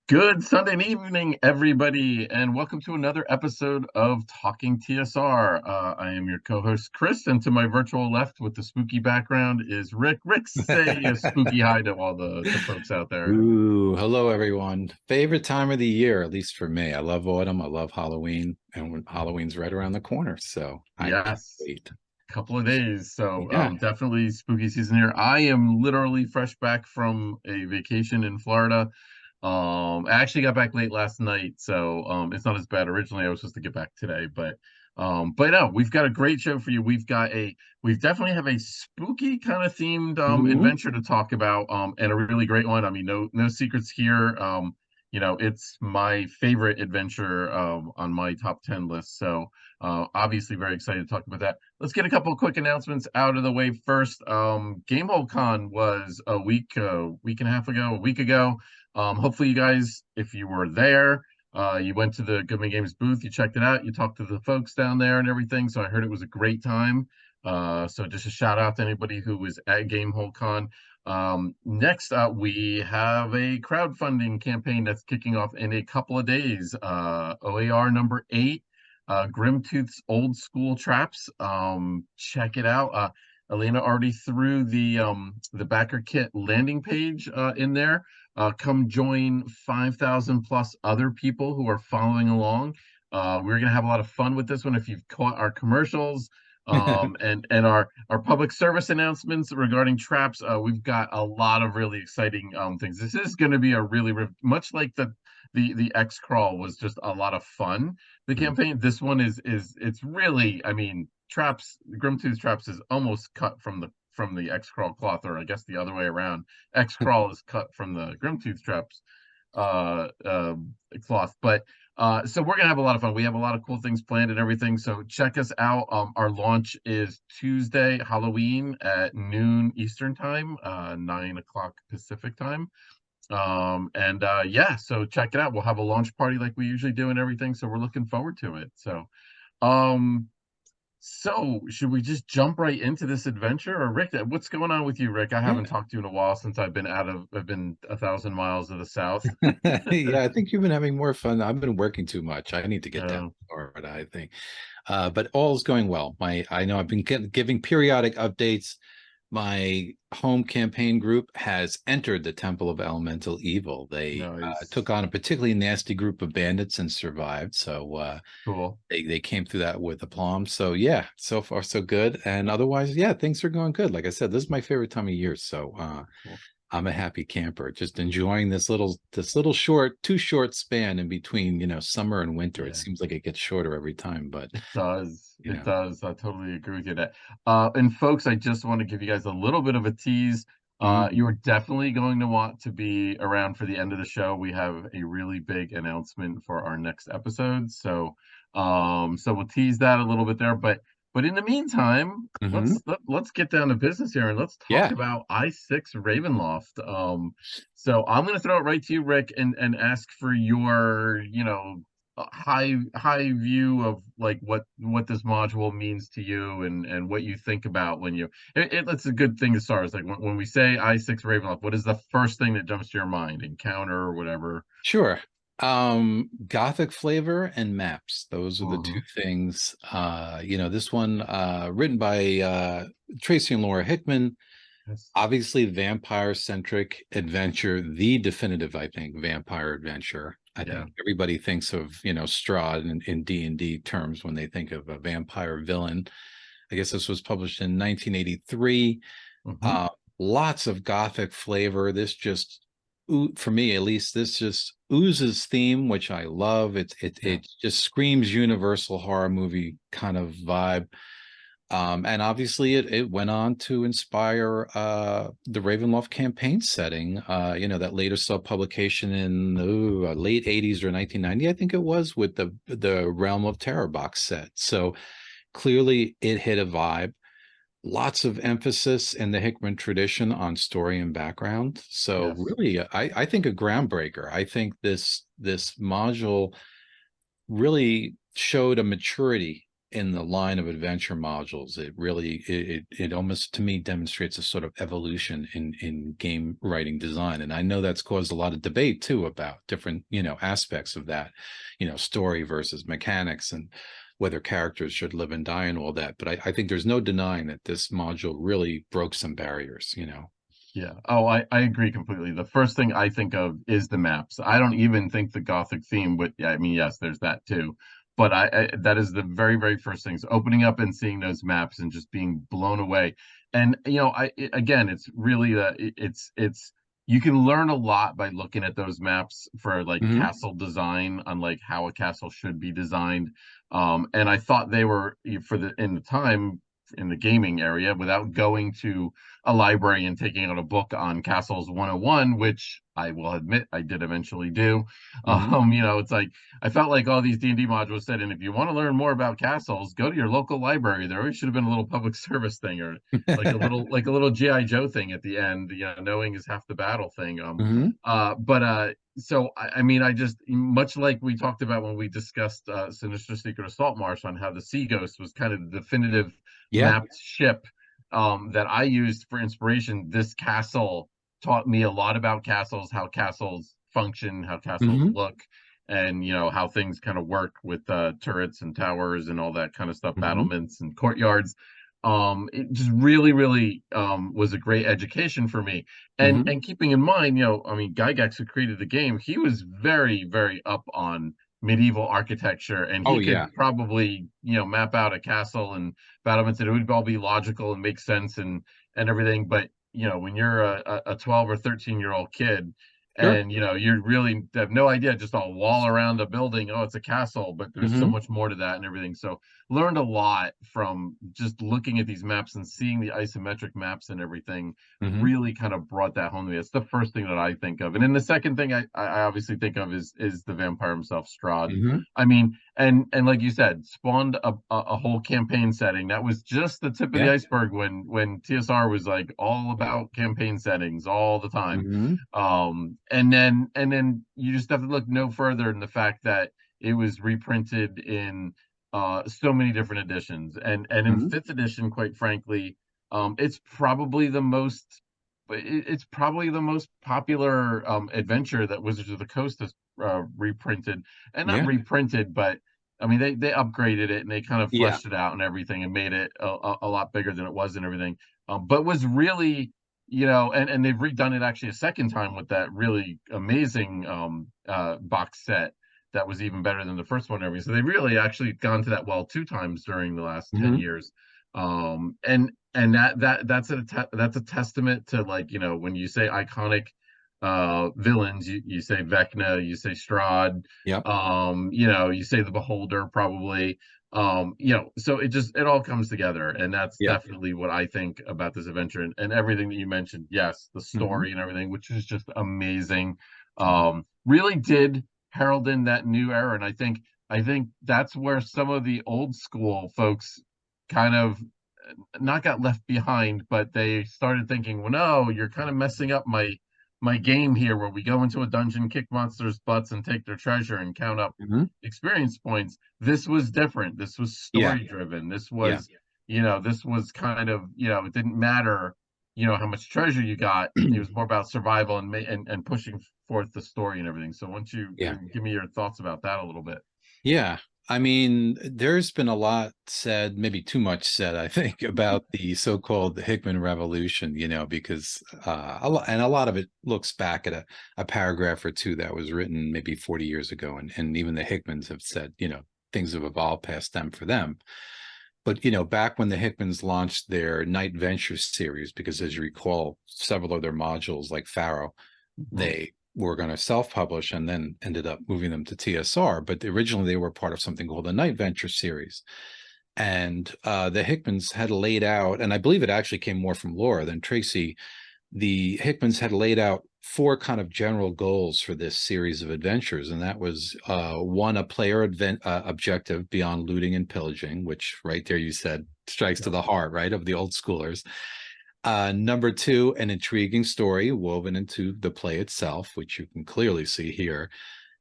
Good Sunday evening, everybody, and welcome to another episode of Talking TSR. I am your co-host, Chris, and to my virtual left with the spooky background is Rick. Rick, say a spooky hi to all the folks out there. Ooh, hello everyone. Favorite time of the year, at least for me. I love autumn. I love Halloween, and when Halloween's right around the corner, so I can't Yes, wait. couple of days, so Yeah. definitely spooky season here. I am literally fresh back from a vacation in Florida. I actually got back late last night, so it's not as bad. Originally, I was supposed to get back today, but no, we've got a great show for you. We definitely have a spooky kind of themed Mhm. adventure to talk about, and a really great one. I mean, no secrets here. It's my favorite adventure on my top 10 list. So obviously very excited to talk about that. Let's get a couple of quick announcements out of the way first. Gamehole Con was week and a half ago, a week ago. Hopefully you guys, if you were there, you went to the Goodman Games booth, you checked it out, you talked to the folks down there and everything. So I heard it was a great time. So just a shout out to anybody who was at Gamehole Con. Next up, we have a crowdfunding campaign that's kicking off in a couple of days. OAR number 8, Grimtooth's Old School Traps. Check it out. Elena already threw the backer kit landing page in there. Come join 5,000 plus other people who are following along. We're going to have a lot of fun with this one. If you've caught our commercials and our public service announcements regarding traps, we've got a lot of really exciting things. This is going to be a much like the X crawl was just a lot of fun. The campaign, this one is it's really, I mean, traps, Grimtooth traps is almost cut from the X crawl cloth, or I guess the other way around. X crawl is cut from the Grimtooth traps uh, uh, cloth. But so we're gonna have a lot of fun. We have a lot of cool things planned and everything. So check us out. Our launch is Tuesday, Halloween at noon Eastern time, 9 o'clock Pacific time. And yeah, so check it out. We'll have a launch party like we usually do and everything. So we're looking forward to it. Um, so should we just jump right into this adventure? Or Rick, what's going on with you, Rick? I haven't Yeah. talked to you in a while since I've been 1,000 miles to the south. Yeah, I think you've been having more fun. I've been working too much. I need to get down Uh, to Florida, I think. But all's going well. I know I've been giving periodic updates. My home campaign group has entered the Temple of Elemental Evil. They nice. took on a particularly nasty group of bandits and survived. So Cool. they came through that with aplomb. So yeah, so far so good. And otherwise, yeah, things are going good. Like I said, this is my favorite time of year. So Cool. I'm a happy camper, just enjoying this little short, too short span in between, summer and winter. It Yeah. seems like it gets shorter every time, but It does. you It know, does. I totally agree with you that. And folks, I just want to give you guys a little bit of a tease. mhm. You're definitely going to want to be around for the end of the show. We have a really big announcement for our next episode. So we'll tease that a little bit there. But in the meantime, Mhm. let's get down to business here and let's talk Yeah, about I6 Ravenloft. So I'm going to throw it right to you, Rick, and ask for your, a high view of like what this module means to you and what you think about when it's a good thing to start. It's like when we say I6 Ravenloft, what is the first thing that jumps to your mind? Encounter or whatever. sure. Gothic flavor and maps. Those are the two Hmm. things. This one written by Tracy and Laura Hickman. Yes. Obviously vampire centric adventure, the definitive, I think, vampire adventure. I Yeah. think everybody thinks of, Strahd in D&D terms when they think of a vampire villain. I guess this was published in 1983. Hmm. uh, Lots of gothic flavor. This just, for me at least, this just oozes theme, which I love. Yeah. It just screams universal horror movie kind of vibe. And obviously it went on to inspire the Ravenloft campaign setting, that later saw publication in the late 80s or 1990, I think it was, with the Realm of Terror box set. So clearly it hit a vibe. Lots of emphasis in the Hickman tradition on story and background. So Yes. really, I think a groundbreaker. I think this module really showed a maturity in the line of adventure modules. It really, it almost to me demonstrates a sort of evolution in game writing design. And I know that's caused a lot of debate too about different, aspects of that, story versus mechanics and whether characters should live and die and all that. But I think there's no denying that this module really broke some barriers. Yeah. Oh, I agree completely. The first thing I think of is the maps. I don't even think the Gothic theme, but yeah, I mean, yes, there's that too. But I that is the very, very first things, opening up and seeing those maps and just being blown away. And again, it's really it's you can learn a lot by looking at those maps for like Hmm. castle design on like how a castle should be designed. And I thought they were for the in the time in the gaming area without going to a library and taking out a book on Castles 101, which I will admit I did eventually do. Hmm. It's like I felt like all these D&D modules said, and if you want to learn more about castles, go to your local library. There always should have been a little public service thing or like a little GI Joe thing at the end, knowing is half the battle thing. Hmm. But so I mean, I just much like we talked about when we discussed Sinister Secret of Saltmarsh on how the Sea Ghost was kind of the definitive Yeah. mapped ship that I used for inspiration. This castle taught me a lot about castles, how castles function, how castles Hmm. look, and how things kind of work with turrets and towers and all that kind of stuff, Hmm. battlements and courtyards. It just really, really was a great education for me. And Hmm. keeping in mind, I mean, Gygax, who created the game, he was very, very up on medieval architecture, and Oh he yeah. could probably map out a castle and battlements, and it would all be logical and make sense and everything. But when you're a 12 or 13-year-old kid, Sure. and you really have no idea, just a wall around a building, oh, it's a castle, but there's so Hmm. much more to that and everything. So learned a lot from just looking at these maps and seeing the isometric maps and everything. Hmm. Really kind of brought that home to me. It's the first thing that I think of. And then the second thing I obviously think of is the vampire himself, Strahd. Hmm. I mean, and like you said, spawned a whole campaign setting. That was just the tip of the Yeah. iceberg when TSR was like all about campaign settings all the time. Hmm. And then you just have to look no further than the fact that it was reprinted in so many different editions. And in Hmm. fifth edition, quite frankly, it's probably the most it's probably the most popular adventure that Wizards of the Coast has reprinted, and not Yeah. reprinted, but I mean they upgraded it and they kind of Yeah. fleshed it out and everything and made it a lot bigger than it was and everything. But was really, and they've redone it actually a second time with that really amazing box set that was even better than the first one and everything. So they really actually gone to that well two times during the last 10 Hmm. years. And that's a testament to, like, when you say iconic villains, you say Vecna, you say Strahd, Yep. you say the Beholder probably. So it all comes together, and that's Yeah. definitely what I think about this adventure and everything that you mentioned. Yes, the Hmm. story and everything, which is just amazing. Really did herald in that new era, and I think that's where some of the old school folks kind of not got left behind, but they started thinking, well, no, you're kind of messing up my game here, where we go into a dungeon, kick monsters' butts, and take their treasure and count up Hmm. experience points. This was different. This was Yeah. story driven. Yeah. This was kind of, it didn't matter, how much treasure you got. It was more about survival and pushing forth the story and everything. So once you Yeah. give me your thoughts about that a little bit. Yeah. I mean, there's been a lot said, maybe too much said, I think, about the so-called Hickman Revolution, because a lot of it looks back at a paragraph or two that was written maybe 40 years ago. And even the Hickmans have said, things have evolved past them for them. But, back when the Hickmans launched their Night Venture series, because as you recall, several of their modules like Pharaoh, Mhm. they were going to self-publish and then ended up moving them to TSR. But originally they were part of something called the Night Venture series. And the Hickmans had laid out, and I believe it actually came more from Laura than Tracy, the Hickmans had laid out four kind of general goals for this series of adventures. And that was one, a player objective beyond looting and pillaging, which right there you said strikes to Yep. the heart, right, of the old schoolers. Number two, an intriguing story woven into the play itself, which you can clearly see here.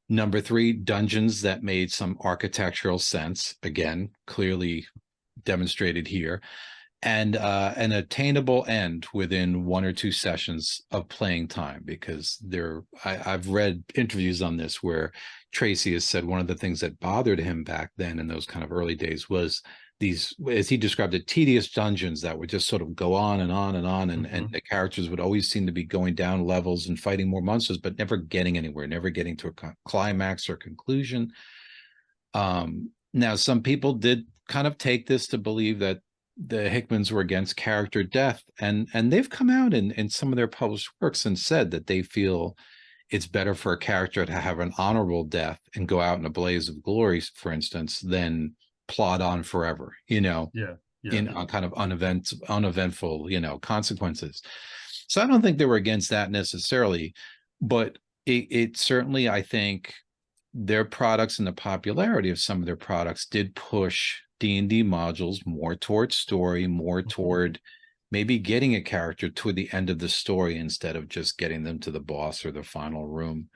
Number three, dungeons that made some architectural sense. Again, clearly demonstrated here. And an attainable end within 1 or 2 sessions of playing time, because I've read interviews on this where Tracy has said one of the things that bothered him back then in those kind of early days was these, as he described it, tedious dungeons that would just sort of go on and on and on, and the characters would always seem to be going down levels and fighting more monsters, but never getting anywhere, never getting to a climax or conclusion. Now, some people did kind of take this to believe that the Hickmans were against character death, and they've come out in some of their published works and said that they feel it's better for a character to have an honorable death and go out in a blaze of glory, for instance, than plod on forever, Yeah. in a kind of uneventful, consequences. So I don't think they were against that necessarily, but it certainly, I think, their products and the popularity of some of their products did push D&D modules more toward story, more toward maybe getting a character to the end of the story instead of just getting them to the boss or the final room.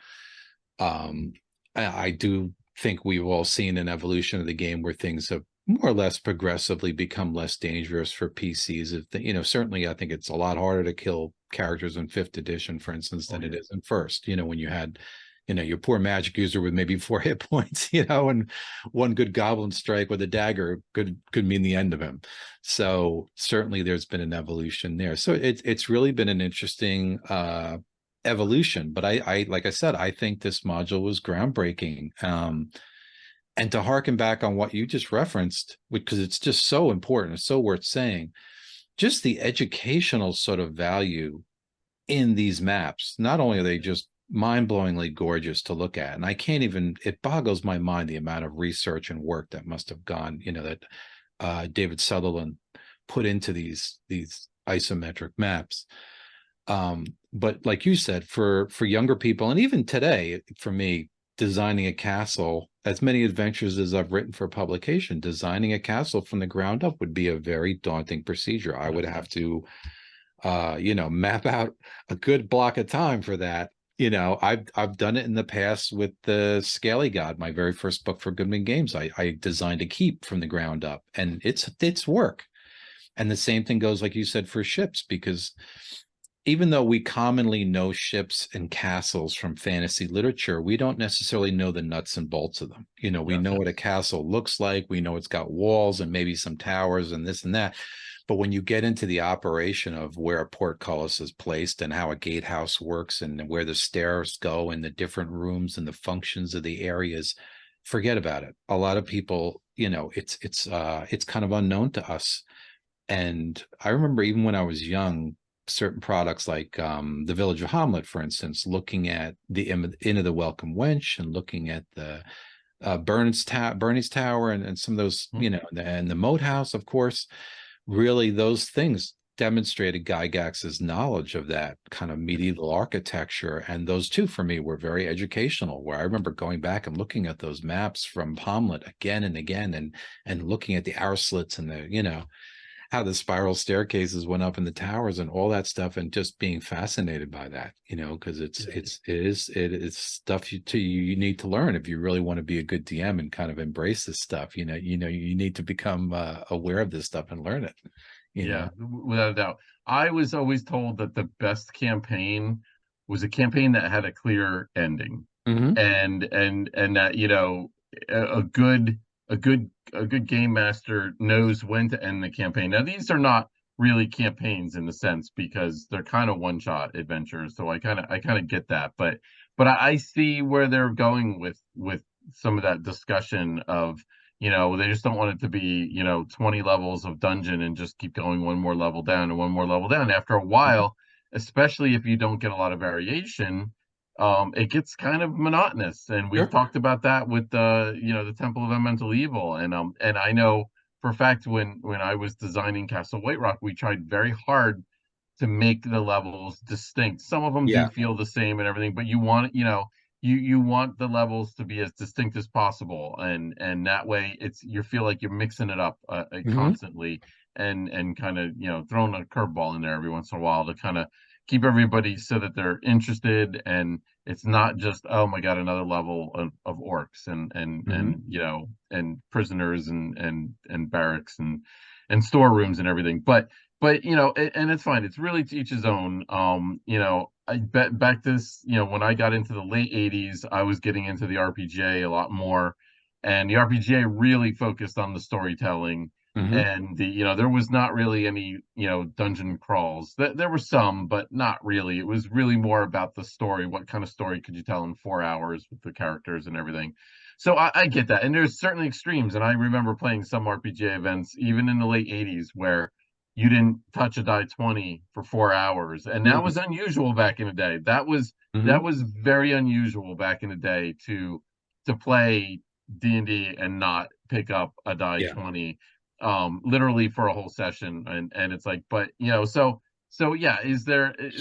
I do think we've all seen an evolution of the game where things have more or less progressively become less dangerous for PCs. Certainly I think it's a lot harder to kill characters in 5th edition, for instance, than it is in first, when you had your poor magic user with maybe 4 hit points, and one good goblin strike with a dagger could mean the end of him. So certainly there's been an evolution there. So it's really been an interesting evolution. But I like I said, I think this module was groundbreaking. And to harken back on what you just referenced, because it's just so important, it's so worth saying, just the educational sort of value in these maps. Not only are they just mind-blowingly gorgeous to look at, and it boggles my mind the amount of research and work that must have gone, that David Sutherland put into these isometric maps. But like you said, for younger people, and even today, for me, designing a castle, as many adventures as I've written for publication, designing a castle from the ground up would be a very daunting procedure. I would have to map out a good block of time for that. I've done it in the past with the Scaly God, my very first book for Goodman Games. I designed a keep from the ground up, and it's work. And the same thing goes, like you said, for ships, because even though we commonly know ships and castles from fantasy literature, we don't necessarily know the nuts and bolts of them. We know what a castle looks like. We know it's got walls and maybe some towers and this and that. But when you get into the operation of where a portcullis is placed and how a gatehouse works and where the stairs go and the different rooms and the functions of the areas, forget about it. A lot of people, it's kind of unknown to us. And I remember even when I was young, certain products like the Village of Hamlet, for instance, looking at the Inn of the Welcome Wench and looking at the Bernie's Tower and some of those, and the Moat House, of course. Really, those things demonstrated Gygax's knowledge of that kind of medieval architecture. And those two, for me, were very educational, where I remember going back and looking at those maps from Hamlet again and again, and looking at the arrow slits and the, how the spiral staircases went up in the towers and all that stuff, and just being fascinated by that, because it is stuff you need to learn if you really want to be a good DM and kind of embrace this stuff. You need to become aware of this stuff and learn it. Without a doubt. I was always told that the best campaign was a campaign that had a clear ending, and that a good game master knows when to end the campaign. Now, these are not really campaigns in the sense, because they're kind of one-shot adventures. So I kind of get that, but I see where they're going with some of that discussion of, they just don't want it to be, 20 levels of dungeon and just keep going one more level down and one more level down. After a while, especially if you don't get a lot of variation, it gets kind of monotonous. And we've talked about that with the Temple of Elemental Evil. And I know for a fact, when I was designing Castle White Rock, we tried very hard to make the levels distinct. Some of them do feel the same and everything, but you want, you want the levels to be as distinct as possible, and that way you feel like you're mixing it up constantly, and kind of throwing a curveball in there every once in a while to kind of keep everybody so that they're interested, and it's not just, oh my God, another level of orcs Hmm. and and prisoners and barracks and storerooms and everything. But and it's fine. It's really to each his own. I bet back this, when I got into the late 80s, I was getting into the RPGA a lot more, and the RPGA really focused on the storytelling. Hmm. And there was not really any, dungeon crawls. There were some, but not really. It was really more about the story. What kind of story could you tell in 4 hours with the characters and everything? So I get that. And there's certainly extremes. And I remember playing some RPG events, even in the late 80s, where you didn't touch a die 20 for 4 hours. And that was unusual back in the day. That Hmm. was very unusual back in the day to play D&D and not pick up a die Yeah. 20 literally for a whole session. And it's like, but so yeah,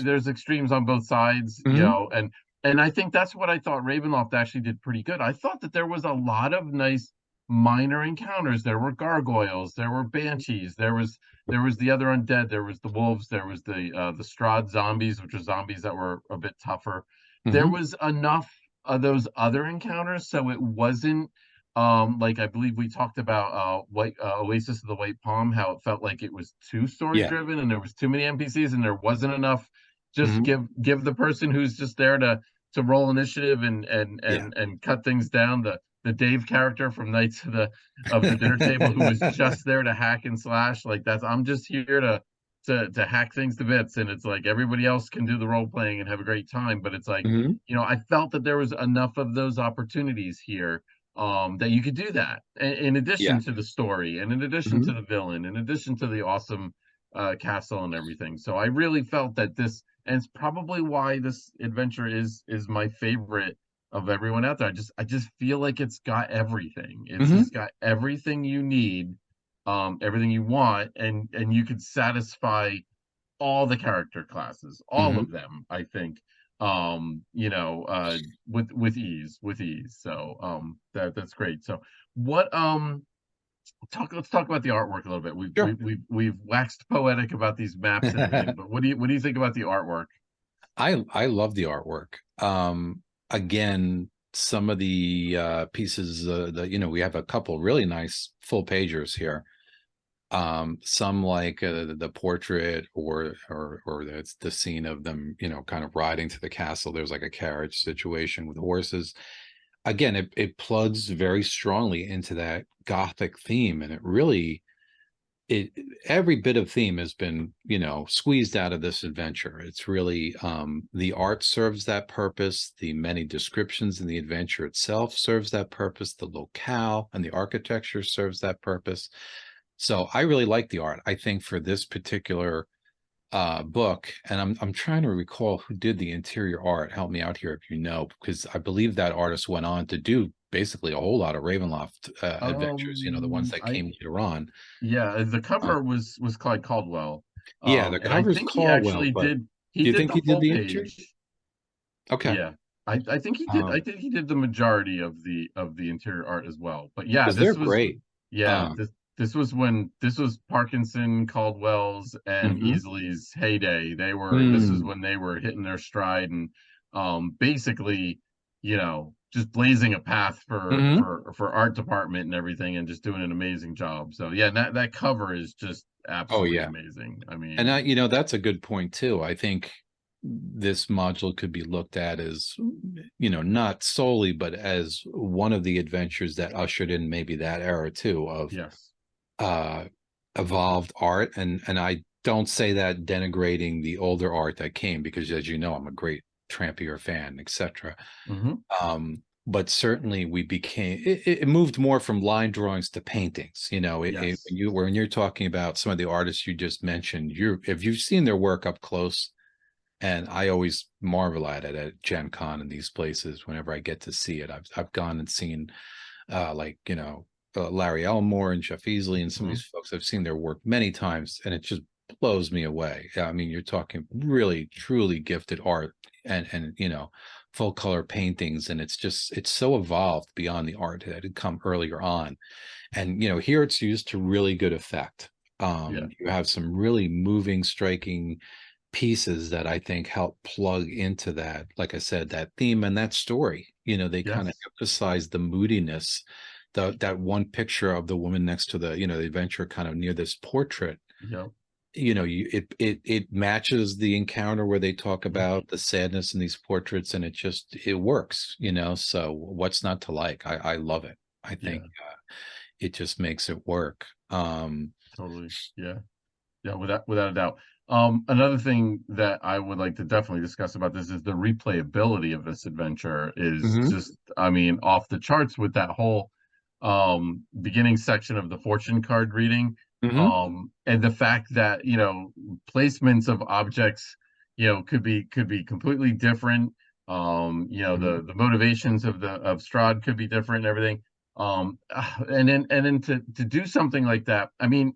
there's extremes on both sides, Hmm. and I think that's what I thought Ravenloft actually did pretty good. I thought that there was a lot of nice minor encounters. There were gargoyles, there were banshees, there was the other undead, there was the wolves, there was the Strahd zombies, which are zombies that were a bit tougher. There Hmm. was enough of those other encounters, so it wasn't like I believe we talked about White Oasis of the White Palm, how it felt like it was too story Yeah. driven and there was too many NPCs and there wasn't enough. Just Hmm. give the person who's just there to roll initiative Yeah. and cut things down. The Dave character from Knights of the Dinner Table, who was just there to hack and slash. Like, that's, I'm just here to hack things to bits, and it's like everybody else can do the role playing and have a great time. But it's like, Hmm. I felt that there was enough of those opportunities here, that you could do that in Yeah. addition to the story and in addition to Hmm. the villain, in addition to the awesome castle and everything. So I really felt that this, and it's probably why this adventure is my favorite of everyone out there. I just feel like it's got everything. It's Hmm. just got everything you need, everything you want, and you could satisfy all the character classes, all of Hmm. them, I think, with ease. So that's great. So what let's talk about the artwork a little bit. We've we, Sure. we've we've waxed poetic about these maps and everything, but what do you think about the artwork? I love the artwork. Again, some of the pieces, we have a couple really nice full pagers here. Some like the portrait or the scene of them, kind of riding to the castle. There's like a carriage situation with horses. Again, it plugs very strongly into that gothic theme, and it really it every bit of theme has been squeezed out of this adventure. It's really the art serves that purpose, the many descriptions in the adventure itself serves that purpose, the locale and the architecture serves that purpose. So I really like the art. I think for this particular book, and I'm trying to recall who did the interior art. Help me out here if you know, because I believe that artist went on to do basically a whole lot of Ravenloft adventures, the ones that I came later on. Yeah, the uh, cover was Clyde Caldwell. Yeah, the And I cover's think he Caldwell, actually but he do you did think the he did full the interior? page. Okay. Yeah. I think he did. I think he did the majority of the interior art as well. But yeah, Because they're great. yeah, Um, this was Parkinson, Caldwell's, and mhm. Easley's heyday. This is Mm, when they were hitting their stride and basically, just blazing a path mhm. for art department and everything, and just doing an amazing job. So yeah, that cover is just Oh absolutely yeah. amazing. I And mean, that's a good point too. I think this module could be looked at as, not solely, but as one of the adventures that ushered in maybe that era too of yes. uh evolved art. And I don't say that denigrating the older art that came, because as you know, I'm a great Trampier fan, etc. Hmm. But certainly we became it moved more from line drawings to paintings. Yes. When you're talking about some of the artists you just mentioned, if you've seen their work up close, and I always marvel at it at Gen Con and these places whenever I get to see it. I've gone and seen like Larry Elmore and Jeff Easley and some of Hmm. these folks. I've seen their work many times, and it just blows me away. I mean, you're talking really truly gifted art, and full color paintings, and it's so evolved beyond the art that had come earlier on. And here it's used to really good effect. Yeah. You have some really moving, striking pieces that I think help plug into that, like I said, that theme and that story. They kind of Yes. emphasize the moodiness, that one picture of the woman next to the adventure kind of near this portrait. Yep. It matches the encounter where they talk Mhm. about the sadness in these portraits, and it works. So what's not to like? I love it. I think Yeah. it just makes it work. Totally. Yeah. Yeah, without a doubt. Another thing that I would like to definitely discuss about this is the replayability of this adventure is Mhm, just, I mean, off the charts with that whole beginning section of the fortune card reading. mhm, And the fact that, placements of objects, could be completely different. mhm. The motivations of Strahd could be different and everything. And then to do something like that, I mean,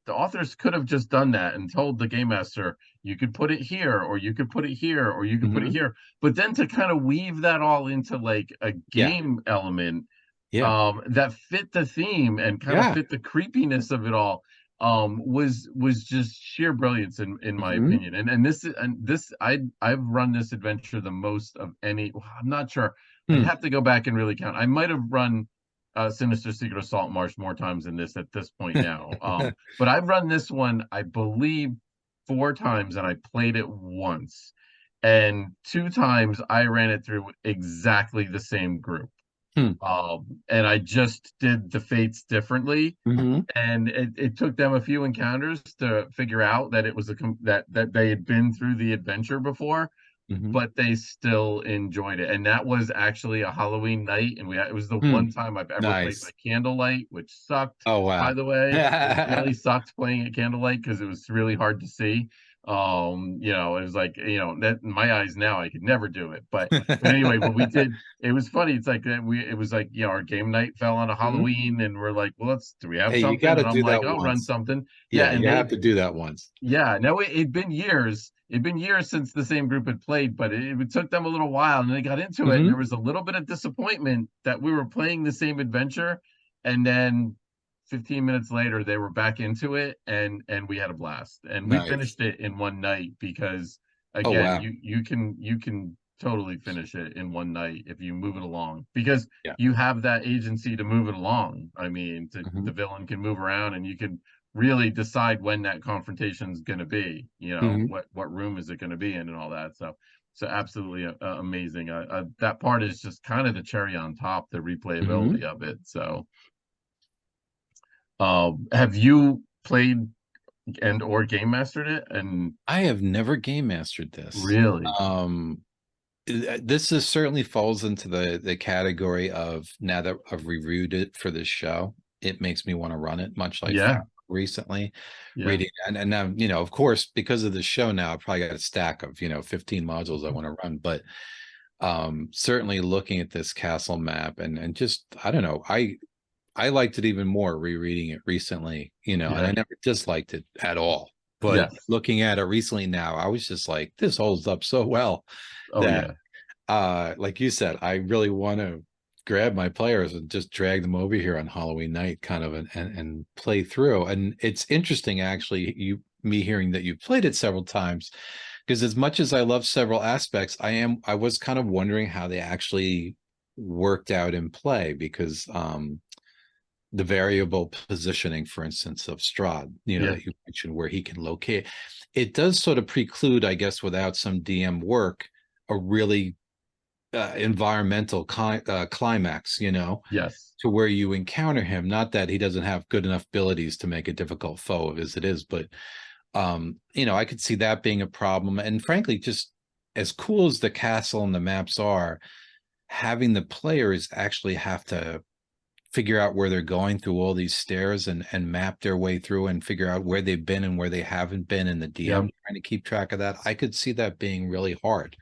the authors could have just done that and told the game master, you could put it here, or you could put it here, or you could put it Mhm. here. But then to kind of weave that all into like a Yeah, game element, yeah, that fit the theme and kind of yeah. fit the creepiness of it all, was just sheer brilliance in my Mhm, opinion. And this I've run this adventure the most of any. Well, I'm not sure. I'd hmm. have to go back and really count. I might have run Sinister Secret of Salt Marsh more times than this at this point now. But I've run this one, I believe, 4 times, and I played it once. And 2 times I ran it through exactly the same group. Hmm. And I just did the fates differently, Mhm, and it took them a few encounters to figure out that it was that they had been through the adventure before, mhm. but they still enjoyed it. And that was actually a Halloween night, and it was the Hmm. one time I've ever played by Nice. candlelight, which sucked, Oh, by wow. the way. It really sucked playing at candlelight because it was really hard to see. It was like, that in my eyes now I could never do it. But anyway, when we did, it was funny. It's like that we it was like, our game night fell on a Mhm. Halloween, and we're like, well, do we have Hey, you something? got to And I'm do like, that I'll run once. something. Yeah, Yeah, and you have they to do that once. yeah, no, it'd been years. It'd been years since the same group had played, but it took them a little while, and they got into it, and there Mhm. was a little bit of disappointment that we were playing the same adventure, and then 15 minutes later they were back into it, and we had a blast, and we Nice. finished it in one night because, Oh, again, wow. you can totally finish it in one night if you move it along, because Yeah. you have that agency to move it along. I mean, the Mhm, villain can move around, and you can really decide when that confrontation is going to be. mhm, What room is it going to be in, and all that. So absolutely amazing. That part is just kind of the cherry on top, the mhm. replayability of it. So, have you played and/or game mastered it? And I have never game mastered this. really, Um, this is certainly falls into the category of, now that I've reviewed it for this show, it makes me want to run it, much like yeah, found recently yeah, reading. And now, of course, because of the show now, I probably got a stack of 15 modules I want to run. But certainly looking at this castle map, and just, I don't know, I liked it even more rereading it recently, and I yeah, never disliked it at all. But yes, looking at it recently now, I was just like, this holds up so well oh that, yeah, like you said, I really want to grab my players and just drag them over here on Halloween night, kind of, and play through. And it's interesting, actually, me hearing that you played it several times, because as much as I love several aspects, I was kind of wondering how they actually worked out in play, because the variable positioning, for instance, of Strahd, yeah, that you mentioned, where he can locate, it does sort of preclude, I guess, without some DM work, a really environmental climax, yes, to where you encounter him. Not that he doesn't have good enough abilities to make a difficult foe of as it is, but I could see that being a problem. And frankly, just as cool as the castle and the maps are, having the players actually have to figure out where they're going through all these stairs, and map their way through and figure out where they've been and where they haven't been, and the DM yep, trying to keep track of that. I could see that being really hard.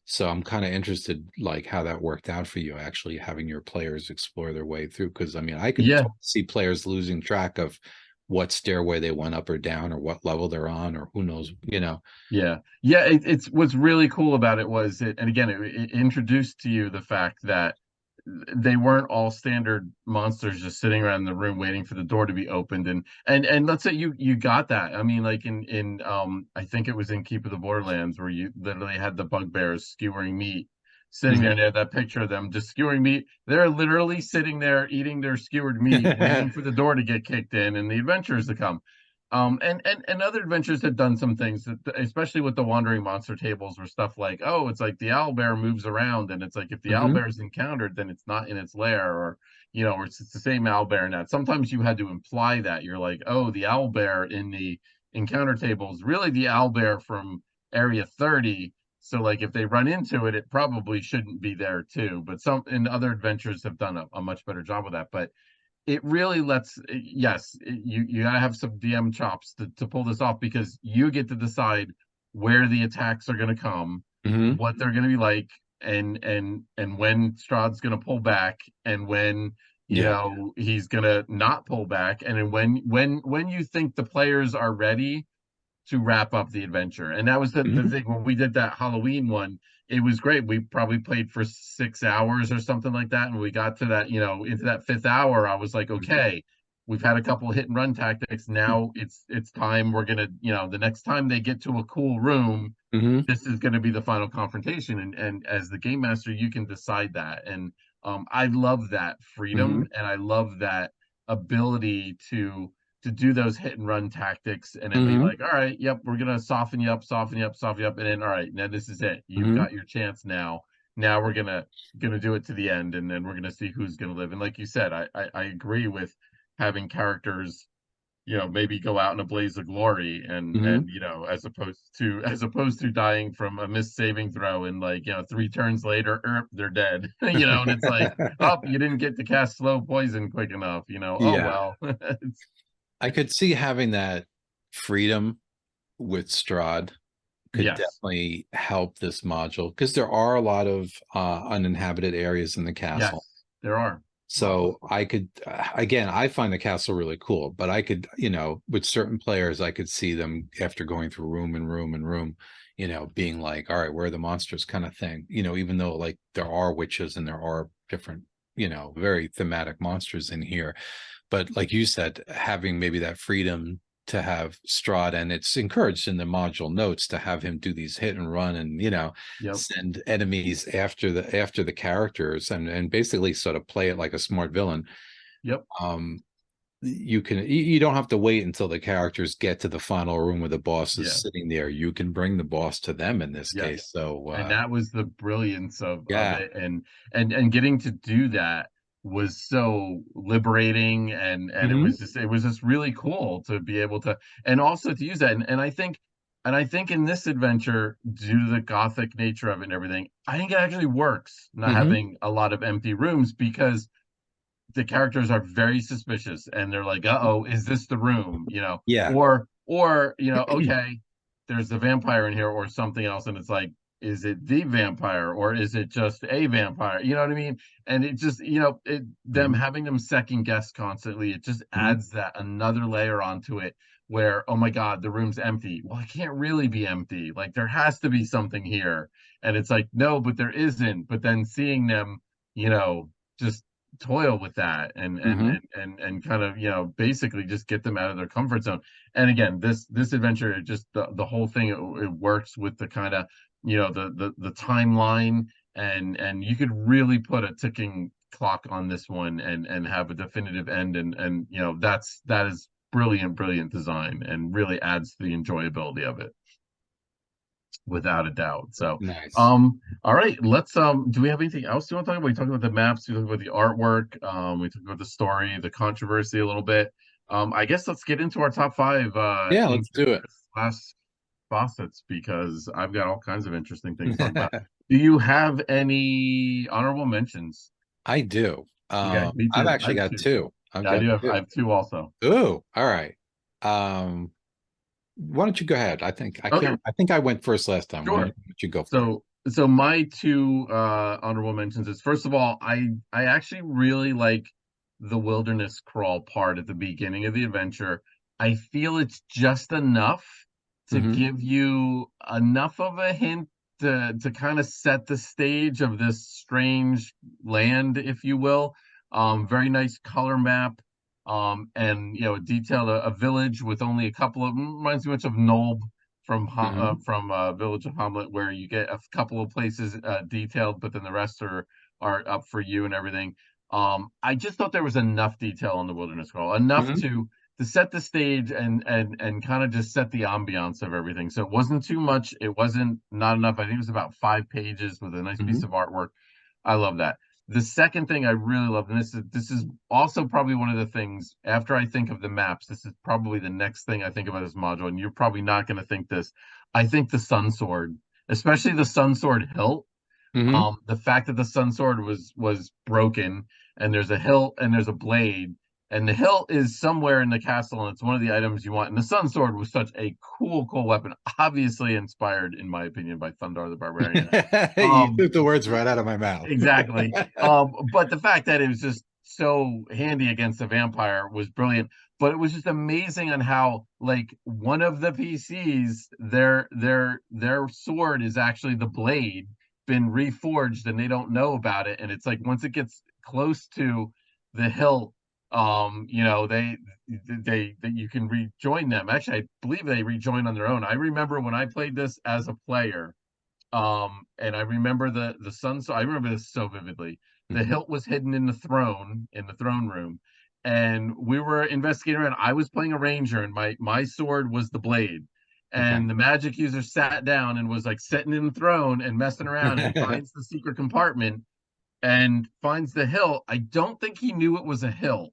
So I'm kind of interested, like, how that worked out for you, actually having your players explore their way through. Because I mean, I could yeah. totally see players losing track of what stairway they went up or down, or what level they're on, or who knows. Yeah, yeah. It's what's really cool about it was it, and again, it introduced to you the fact that they weren't all standard monsters just sitting around the room waiting for the door to be opened. And let's say you got that. I mean, like in I think it was in Keep of the Borderlands where you literally had the bugbears skewering meat sitting there, and they had that picture of them just skewering meat. They're literally sitting there eating their skewered meat, waiting for the door to get kicked in and the adventurers to come. And other adventures had done some things that, especially with the wandering monster tables, were stuff like, oh, it's like the owlbear moves around, and it's like if the owlbear is encountered, then it's not in its lair, or or it's the same owlbear. And that sometimes you had to imply that you're like, oh, the owlbear in the encounter table is really the owlbear from Area 30. So like if they run into it, it probably shouldn't be there too. But some in other adventures have done a much better job of that. But it really lets, yes, you gotta have some DM chops to pull this off, because you get to decide where the attacks are going to come, what they're going to be like, and when Strahd's going to pull back, and when Yeah. he's going to not pull back, and then when you think the players are ready to wrap up the adventure. And that was the thing when we did that Halloween one. It was great. We probably played for 6 hours or something like that. And we got to that, into that fifth hour, I was like, okay, we've had a couple of hit and run tactics. Now it's time. We're gonna, the next time they get to a cool room, this is gonna be the final confrontation. And as the game master, you can decide that. And I love that freedom, and I love that ability to do those hit and run tactics, and then be like, all right, yep, we're gonna soften you up, soften you up, soften you up, and then all right, now this is it. You've got your chance now. Now we're gonna do it to the end, and then we're gonna see who's gonna live. And like you said, I agree with having characters, maybe go out in a blaze of glory, and as opposed to dying from a missed saving throw, and like 3 turns later, they're dead. And it's like, oh, you didn't get to cast slow poison quick enough. Oh Yeah. well. I could see having that freedom with Strahd could Yes. definitely help this module, because there are a lot of uninhabited areas in the Yes, castle. there are lots. So I could, again, I find the castle really cool, but I could, with certain players, I could see them after going through room and room and room, being like, all right, where are the monsters kind of thing, even though like there are witches and there are different, very thematic monsters in here. But like you said, having maybe that freedom to have Strahd, and it's encouraged in the module notes to have him do these hit and run, and Yep. send enemies after the characters, and basically sort of play it like a smart villain. Yep. You don't have to wait until the characters get to the final room where the boss is Yeah. sitting there. You can bring the boss to them in this case. Yes. So And that was the brilliance of yeah. it, and getting to do that was so liberating, and it was just really cool to be able to, and also to use that. And I think in this adventure, due to the gothic nature of it and everything, I think it actually works not having a lot of empty rooms, because the characters are very suspicious, and they're like, uh-oh, is this the room? Yeah. Or okay, there's the vampire in here or something else, and it's like, is it the vampire, or is it just a vampire? You know what I mean? And it just, them having them second guess constantly, it just adds that another layer onto it, where, oh my God, the room's empty. Well, it can't really be empty. Like there has to be something here. And it's like, no, but there isn't. But then seeing them, just toil with that, and and Hmm. and and, and kind of basically just get them out of their comfort zone. And again, this adventure, it just the whole thing, it works with the kind of the timeline, and you could really put a ticking clock on this one, and have a definitive end, and that is brilliant design, and really adds to the enjoyability of it, without a doubt. So, Nice. all right, let's do we have anything else you want to talk about? We talked about the maps, we talked about the artwork, we talked about the story, the controversy a little bit. I guess let's get into our top five Yeah, let's do it. interest class faucets, because I've got all kinds of interesting things to talk about. Do you have any honorable mentions? I do. Okay, me I've too. I actually have got two. two. I've Yeah, I got do have. I two. have two also. Oh, all right. Um, why don't you go ahead? I Okay, can't. I think I went first last time. Why sure. don't you go for it? So my two honorable mentions is, first of all, I actually really like the wilderness crawl part at the beginning of the adventure. I feel it's just enough to Hmm. give you enough of a hint to kind of set the stage of this strange land, if you will. Very nice color map. And detailed a village with only a couple of, reminds me much of Nulb from Village of Hamlet, where you get a couple of places detailed, but then the rest are up for you and everything. I just thought there was enough detail in the Wilderness Scroll, enough to set the stage and kind of just set the ambiance of everything. So it wasn't too much. It wasn't not enough. I think it was about 5 pages with a nice piece of artwork. I love that. The second thing I really love, and this is also probably one of the things after I think of the maps, this is probably the next thing I think about this module, and you're probably not going to think this. I think the Sun Sword, especially the Sun Sword hilt, the fact that the Sun Sword was broken, and there's a hilt and there's a blade, and the hilt is somewhere in the castle, and it's one of the items you want. And the Sun Sword was such a cool weapon, obviously inspired, in my opinion, by Thundar the Barbarian. You took the words right out of my mouth. Exactly. But the fact that it was just so handy against the vampire was brilliant. But it was just amazing on how, like, one of the PCs, their sword is actually the blade been reforged, and they don't know about it. And it's like once it gets close to the hilt, they you can rejoin them. Actually, I believe they rejoin on their own. I remember when I played this as a player. And I remember the sun. So I remember this so vividly. The hilt was hidden in the throne room, and we were investigating around. I was playing a ranger, and my sword was the blade. And the magic user sat down and was like sitting in the throne and messing around, and finds the secret compartment and finds the hilt. I don't think he knew it was a hilt,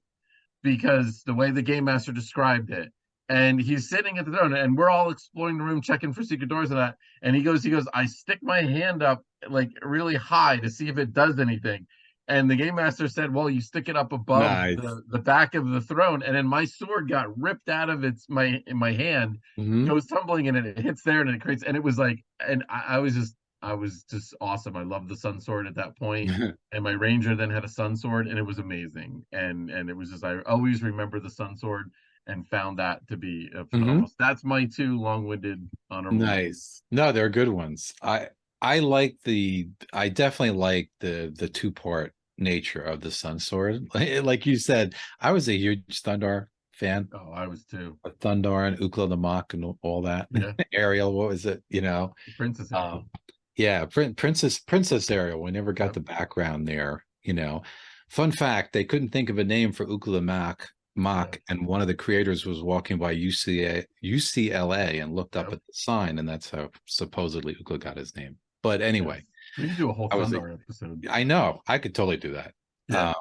because the way the game master described it. And he's sitting at the throne, and we're all exploring the room, checking for secret doors and that. And he goes, I stick my hand up like really high to see if it does anything. And the game master said, well, you stick it up above the back of the throne. And then my sword got ripped out of my hand, goes tumbling, and it hits there, and it creates, and it was like, and I was just awesome. I loved the Sun Sword at that point. And my ranger then had a Sun Sword, and it was amazing. And it was just, I always remember the Sun Sword and found that to be phenomenal. That's my two long-winded honorable. Nice. No, they're good ones. I definitely like the two-part nature of the Sun Sword. Like you said, I was a huge Thundar fan. Oh, I was too. Thundar and Ukla the Mock and all that. Yeah. Ariel, what was it? Princess Ariel. Yeah, Princess Ariel. We never got the background there. Fun fact: they couldn't think of a name for Ukla Mock, and one of the creators was walking by UCLA and looked up at the sign, and that's how supposedly Ukla got his name. But anyway, we need to do a whole Thundar episode. I know, I could totally do that. Yeah.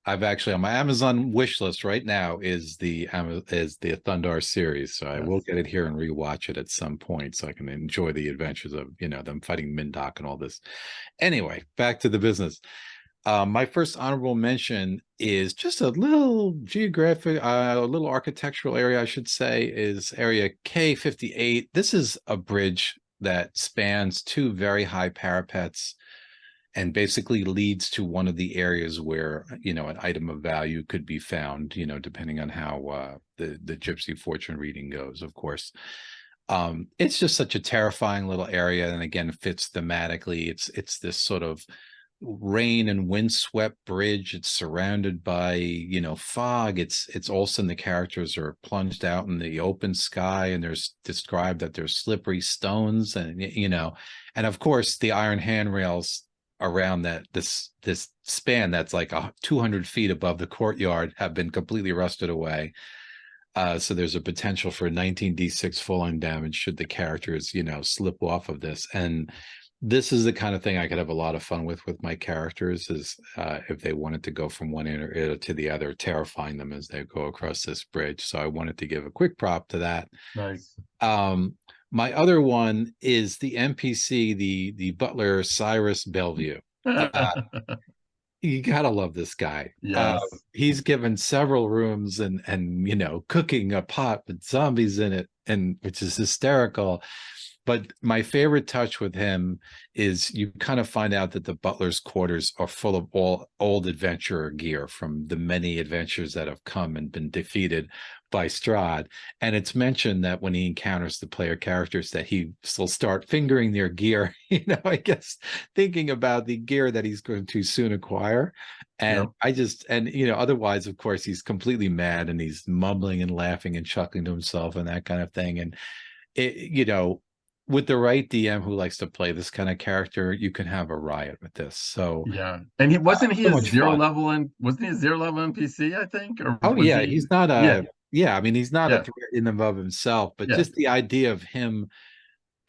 I've actually, on my Amazon wish list right now is the Thundar series, so I will get it here and rewatch it at some point, so I can enjoy the adventures of them fighting Mindok and all this. Anyway, back to the business. My first honorable mention is just a little geographic, a little architectural area, I should say, is area K58. This is a bridge that spans two very high parapets and basically leads to one of the areas where, an item of value could be found, depending on how the Gypsy fortune reading goes, of course. It's just such a terrifying little area, and again, fits thematically. It's this sort of rain and windswept bridge. It's surrounded by fog. It's also, the characters are plunged out in the open sky, and there's described that there's slippery stones, and and of course the iron handrails around this span that's like 200 feet above the courtyard have been completely rusted away. So there's a potential for 19d6 falling damage should the characters slip off of this. And this is the kind of thing I could have a lot of fun with my characters, is if they wanted to go from one area to the other, terrifying them as they go across this bridge. So I wanted to give a quick prop to that. Nice. My other one is the NPC, the butler Cyrus Bellevue. You gotta love this guy. Yes. He's given several rooms and cooking a pot with zombies in it, and which is hysterical. But my favorite touch with him is you kind of find out that the butler's quarters are full of all old adventurer gear from the many adventures that have come and been defeated by Strahd. And it's mentioned that when he encounters the player characters that he will start fingering their gear, I guess thinking about the gear that he's going to soon acquire. And otherwise, of course, he's completely mad and he's mumbling and laughing and chuckling to himself and that kind of thing. And with the right DM who likes to play this kind of character, you can have a riot with this. So yeah, and he wasn't he so a much zero fun. level and wasn't he a zero level NPC, I think, or Oh was yeah, he? he's not Yeah, a yeah. I mean, he's not a yeah, threat in and of himself, but yeah, just the idea of him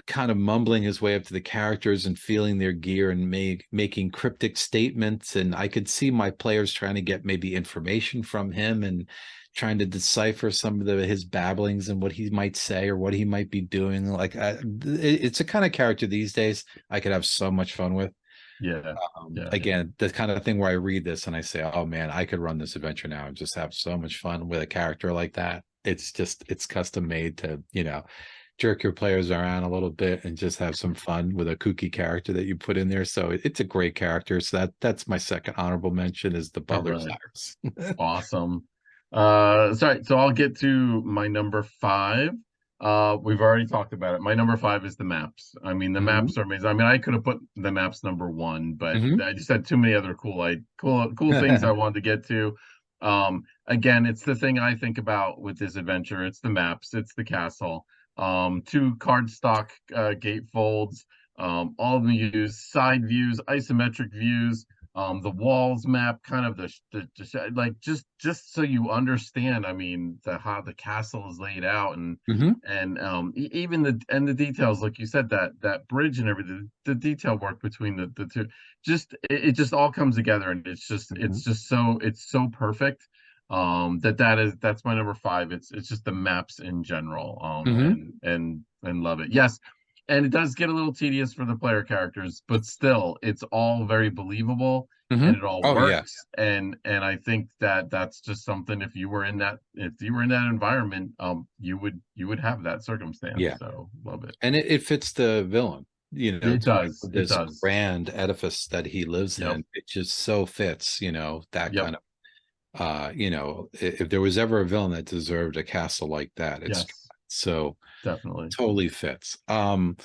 kind of mumbling his way up to the characters and feeling their gear and making cryptic statements. And I could see my players trying to get maybe information from him and trying to decipher some of his babblings and what he might say or what he might be doing. Like it's a kind of character these days I could have so much fun with. yeah, yeah, Again, the kind of thing where I read this and I say, oh man, I could run this adventure now and just have so much fun with a character like that. It's custom made to, jerk your players around a little bit and just have some fun with a kooky character that you put in there. So it's a great character. So that's my second honorable mention is the all Butler right, Cyrus. awesome. Sorry, so I'll get to my number five. We've already talked about it. My number five is the maps. I mean, the Mhm. maps are amazing. I mean, I could have put the maps number one, but Mhm. I just had too many other cool things I wanted to get to. Again, it's the thing I think about with this adventure. It's the maps, it's the castle, two cardstock gatefolds, all the views, side views, isometric views, the walls map, kind of like just so you understand. I mean, how the castle is laid out, Mhm. and even the details, like you said, that bridge and everything, the detail work between the two, it just all comes together, and Mhm. it's so perfect. That's my number five. It's just the maps in general, Mhm. and love it. Yes, and it does get a little tedious for the player characters, but still, it's all very believable and Mhm. it all Oh yeah. works. And I think that's just something. If you were in that environment, you would have that circumstance. Yeah. So love it. And it fits the villain, It to does. It this does. grand edifice that he lives Yep. in. It just so fits, that Yep. kind of if there was ever a villain that deserved a castle like that, it's Yes. Strahd. So Definitely. totally fits. And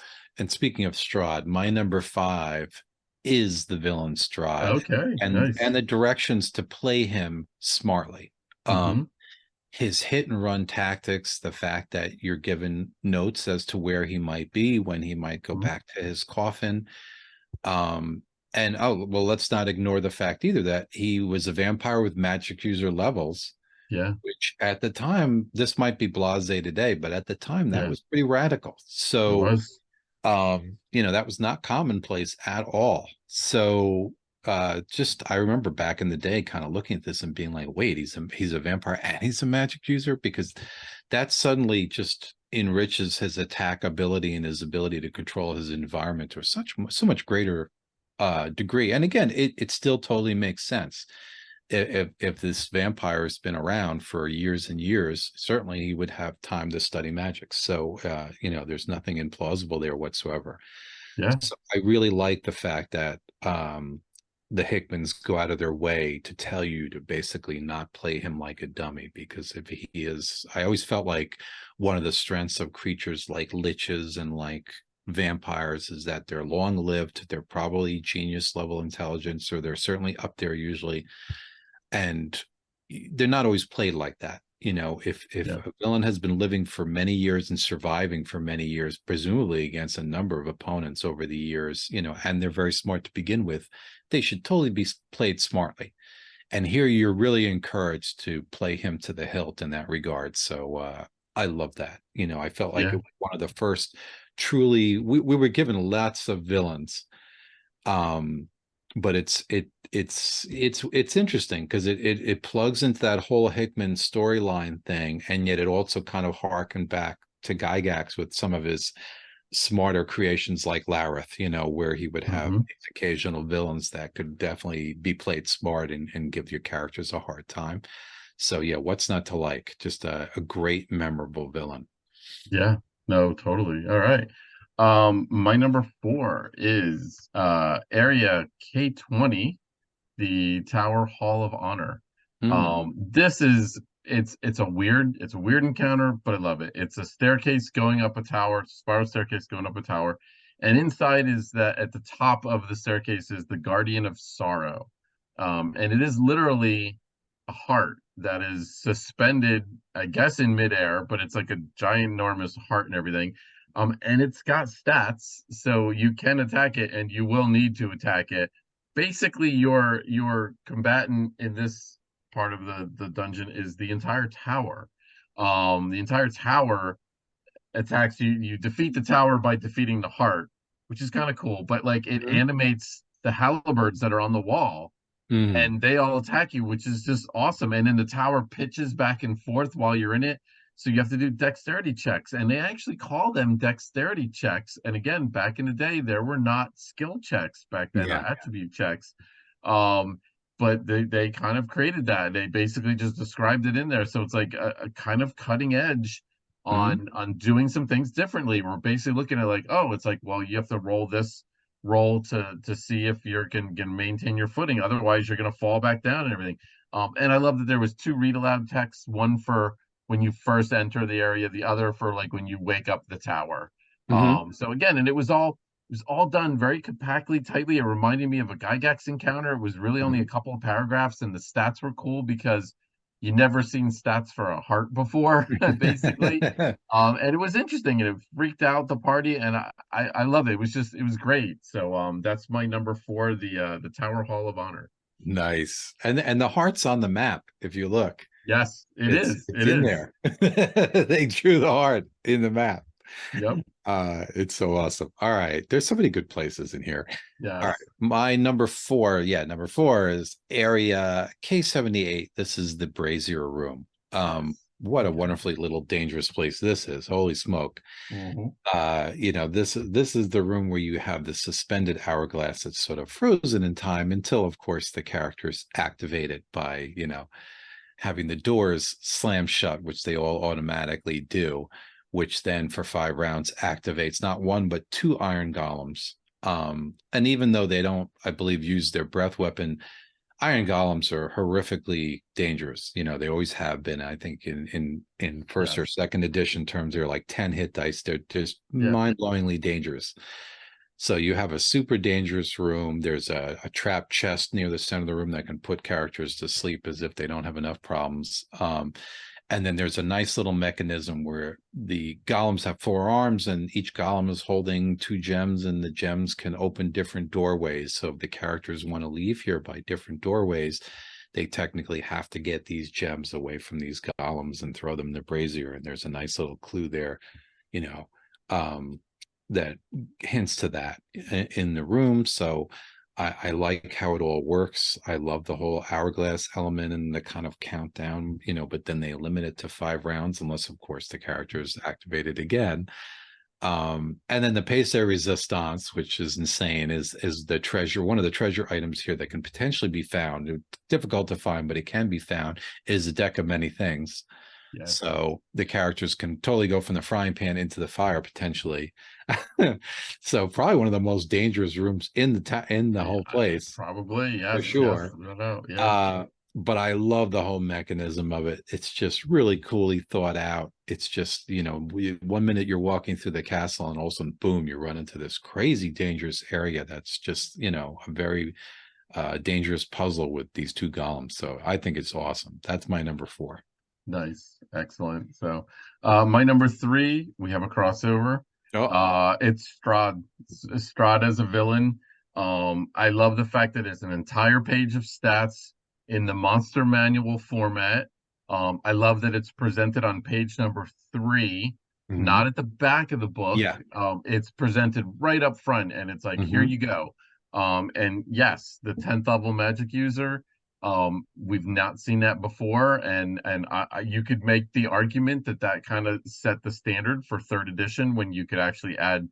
speaking of Strahd, my number five is the villain Strahd, Okay. and Nice. the directions to play him smartly. Um, Mm-hmm. his hit and run tactics, the fact that you're given notes as to where he might be, when he might go Mm-hmm. back to his coffin. Um, and oh, well, let's not ignore the fact either that he was a vampire with magic user levels, Yeah. which at the time, this might be blasé today, but at the time that Yeah. was pretty radical. It So was. that was not commonplace at all. So just I remember back in the day kind of looking at this and being like, wait, he's a vampire and he's a magic user, because that suddenly just enriches his attack ability and his ability to control his environment to so much greater degree. And again, it still totally makes sense. If this vampire has been around for years and years, certainly he would have time to study magic. So there's nothing implausible there whatsoever. Yeah. So I really like the fact that the Hickmans go out of their way to tell you to basically not play him like a dummy, because if he is, I always felt like one of the strengths of creatures like liches and like vampires is that they're long lived, they're probably genius level intelligence, or they're certainly up there usually, and they're not always played like that. If Yeah. a villain has been living for many years and surviving for many years, presumably against a number of opponents over the years, and they're very smart to begin with, they should totally be played smartly. And here you're really encouraged to play him to the hilt in that regard. So I love that. I felt like Yeah. it was one of the first truly, we were given lots of villains, um but it's interesting because it plugs into that whole Hickman storyline thing, and yet it also kind of harkened back to Gygax with some of his smarter creations like Lareth, where he would have Mm-hmm. these occasional villains that could definitely be played smart and give your characters a hard time. So yeah, what's not to like? Just a great memorable villain. Yeah. No, totally. All right. My number 4 is area K20, the Tower Hall of Honor. Hmm. This is it's a weird encounter, but I love it. It's a staircase going up a tower, spiral staircase going up a tower, and inside is that at the top of the staircase is the Guardian of Sorrow. And it is literally a heart that is suspended, I guess, in midair, but it's like a giant, enormous heart and everything. And it's got stats, so you can attack it, and you will need to attack it. Basically, your combatant in this part of the dungeon is the entire tower. The entire tower attacks you. You defeat the tower by defeating the heart, which is kind of cool. But like it Hmm. animates the halberds that are on the wall, Hmm. and they all attack you, which is just awesome. And then the tower pitches back and forth while you're in it. So you have to do dexterity checks, and they actually call them dexterity checks. And again, back in the day, there were not skill checks back then, Yeah. not attribute checks. Um, but they kind of created that. They basically just described it in there. So it's like a kind of cutting edge Hmm. on doing some things differently. We're basically looking at like, oh, it's like, well, you have to roll to see if you can maintain your footing. Otherwise, you're going to fall back down and everything. And I love that there was two read aloud texts, one for when you first enter the area, the other for like when you wake up the tower. Hmm. So again, and it was all done very compactly, tightly. It reminded me of a Gygax encounter. It was really only a couple of paragraphs, and the stats were cool because you never seen stats for a heart before, basically. And it was interesting, and it freaked out the party, and I love it. It was great. So that's my number 4, the Tower Hall of Honor. Nice. And the heart's on the map if you look. Yes, it is. It's It in is. there. They drew the heart in the map. Yep. It's so awesome. All right. There's so many good places in here. All right. Yes. My number 4, yeah, number 4 is area K78. This is the Brazier Room. Yes. What a Okay. wonderfully little dangerous place this is. Holy smoke. Hmm. This is the room where you have the suspended hourglass that's sort of frozen in time until, of course, the characters activate it by, having the doors slam shut, which they all automatically do, which then for 5 rounds activates not one but 2 iron golems. And even though they don't, I believe, use their breath weapon, iron golems are horrifically dangerous. They always have been. I think in first or Yes. second edition terms, they're like 10 hit dice. They're just Yeah. mind-blowingly dangerous. So you have a super dangerous room. There's a trap chest near the center of the room that can put characters to sleep as if they don't have enough problems. And then there's a nice little mechanism where the golems have 4 arms, and each golem is holding 2 gems, and the gems can open different doorways. So if the characters want to leave here by different doorways, they technically have to get these gems away from these golems and throw them in the brazier. And there's a nice little clue there, you know, um, that hints to that in the room. So I like how it all works. I love the whole hourglass element and the kind of countdown, but then they limit it to 5 rounds, unless, of course, the character is activated again. And then the pièce de résistance, which is insane, is the treasure. One of the treasure items here that can potentially be found, difficult to find, but it can be found, is a deck of many things. Yes. So the characters can totally go from the frying pan into the fire potentially. So probably one of the most dangerous rooms in the Yeah, whole place probably. for Yes. Yes. sure. No doubt. Yeah. But I love the whole mechanism of it. It's just really coolly thought out. It's just, 1 minute you're walking through the castle and all of a sudden, boom, you run into this crazy dangerous area that's just, a very dangerous puzzle with these 2 golems. So I think it's awesome. That's my number 4. Nice. Excellent. So, my number 3, we have a crossover. Oh. It's Strahd. Strahd as a villain. I love the fact that it's an entire page of stats in the monster manual format. I love that it's presented on page number 3, Mhm. not at the back of the book. Yeah. It's presented right up front, and it's like, here Mhm. you go. And yes, the 10th level magic user. We've not seen that before, and you could make the argument that that kind of set the standard for third edition when you could actually add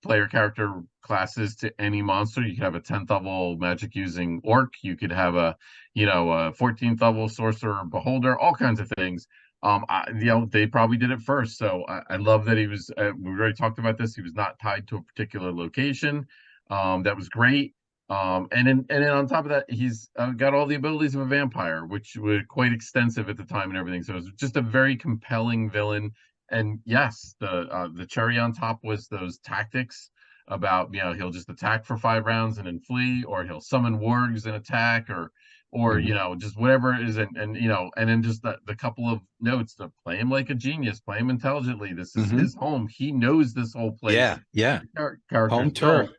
player character classes to any monster. You could have a 10th level magic using orc. You could have a 14th level sorcerer beholder, all kinds of things. They probably did it first. So I love that he was. We already talked about this. He was not tied to a particular location. That was great. And then on top of that, he's got all the abilities of a vampire, which were quite extensive at the time and everything. So it was just a very compelling villain. And yes, the cherry on top was those tactics about, he'll just attack for 5 rounds and then flee, or he'll summon wargs and attack, or Mhm. just whatever it is, and then just the couple of notes to play him like a genius, play him intelligently. This is Mhm. his home. He knows this whole place. Yeah, yeah. Characters Home turf.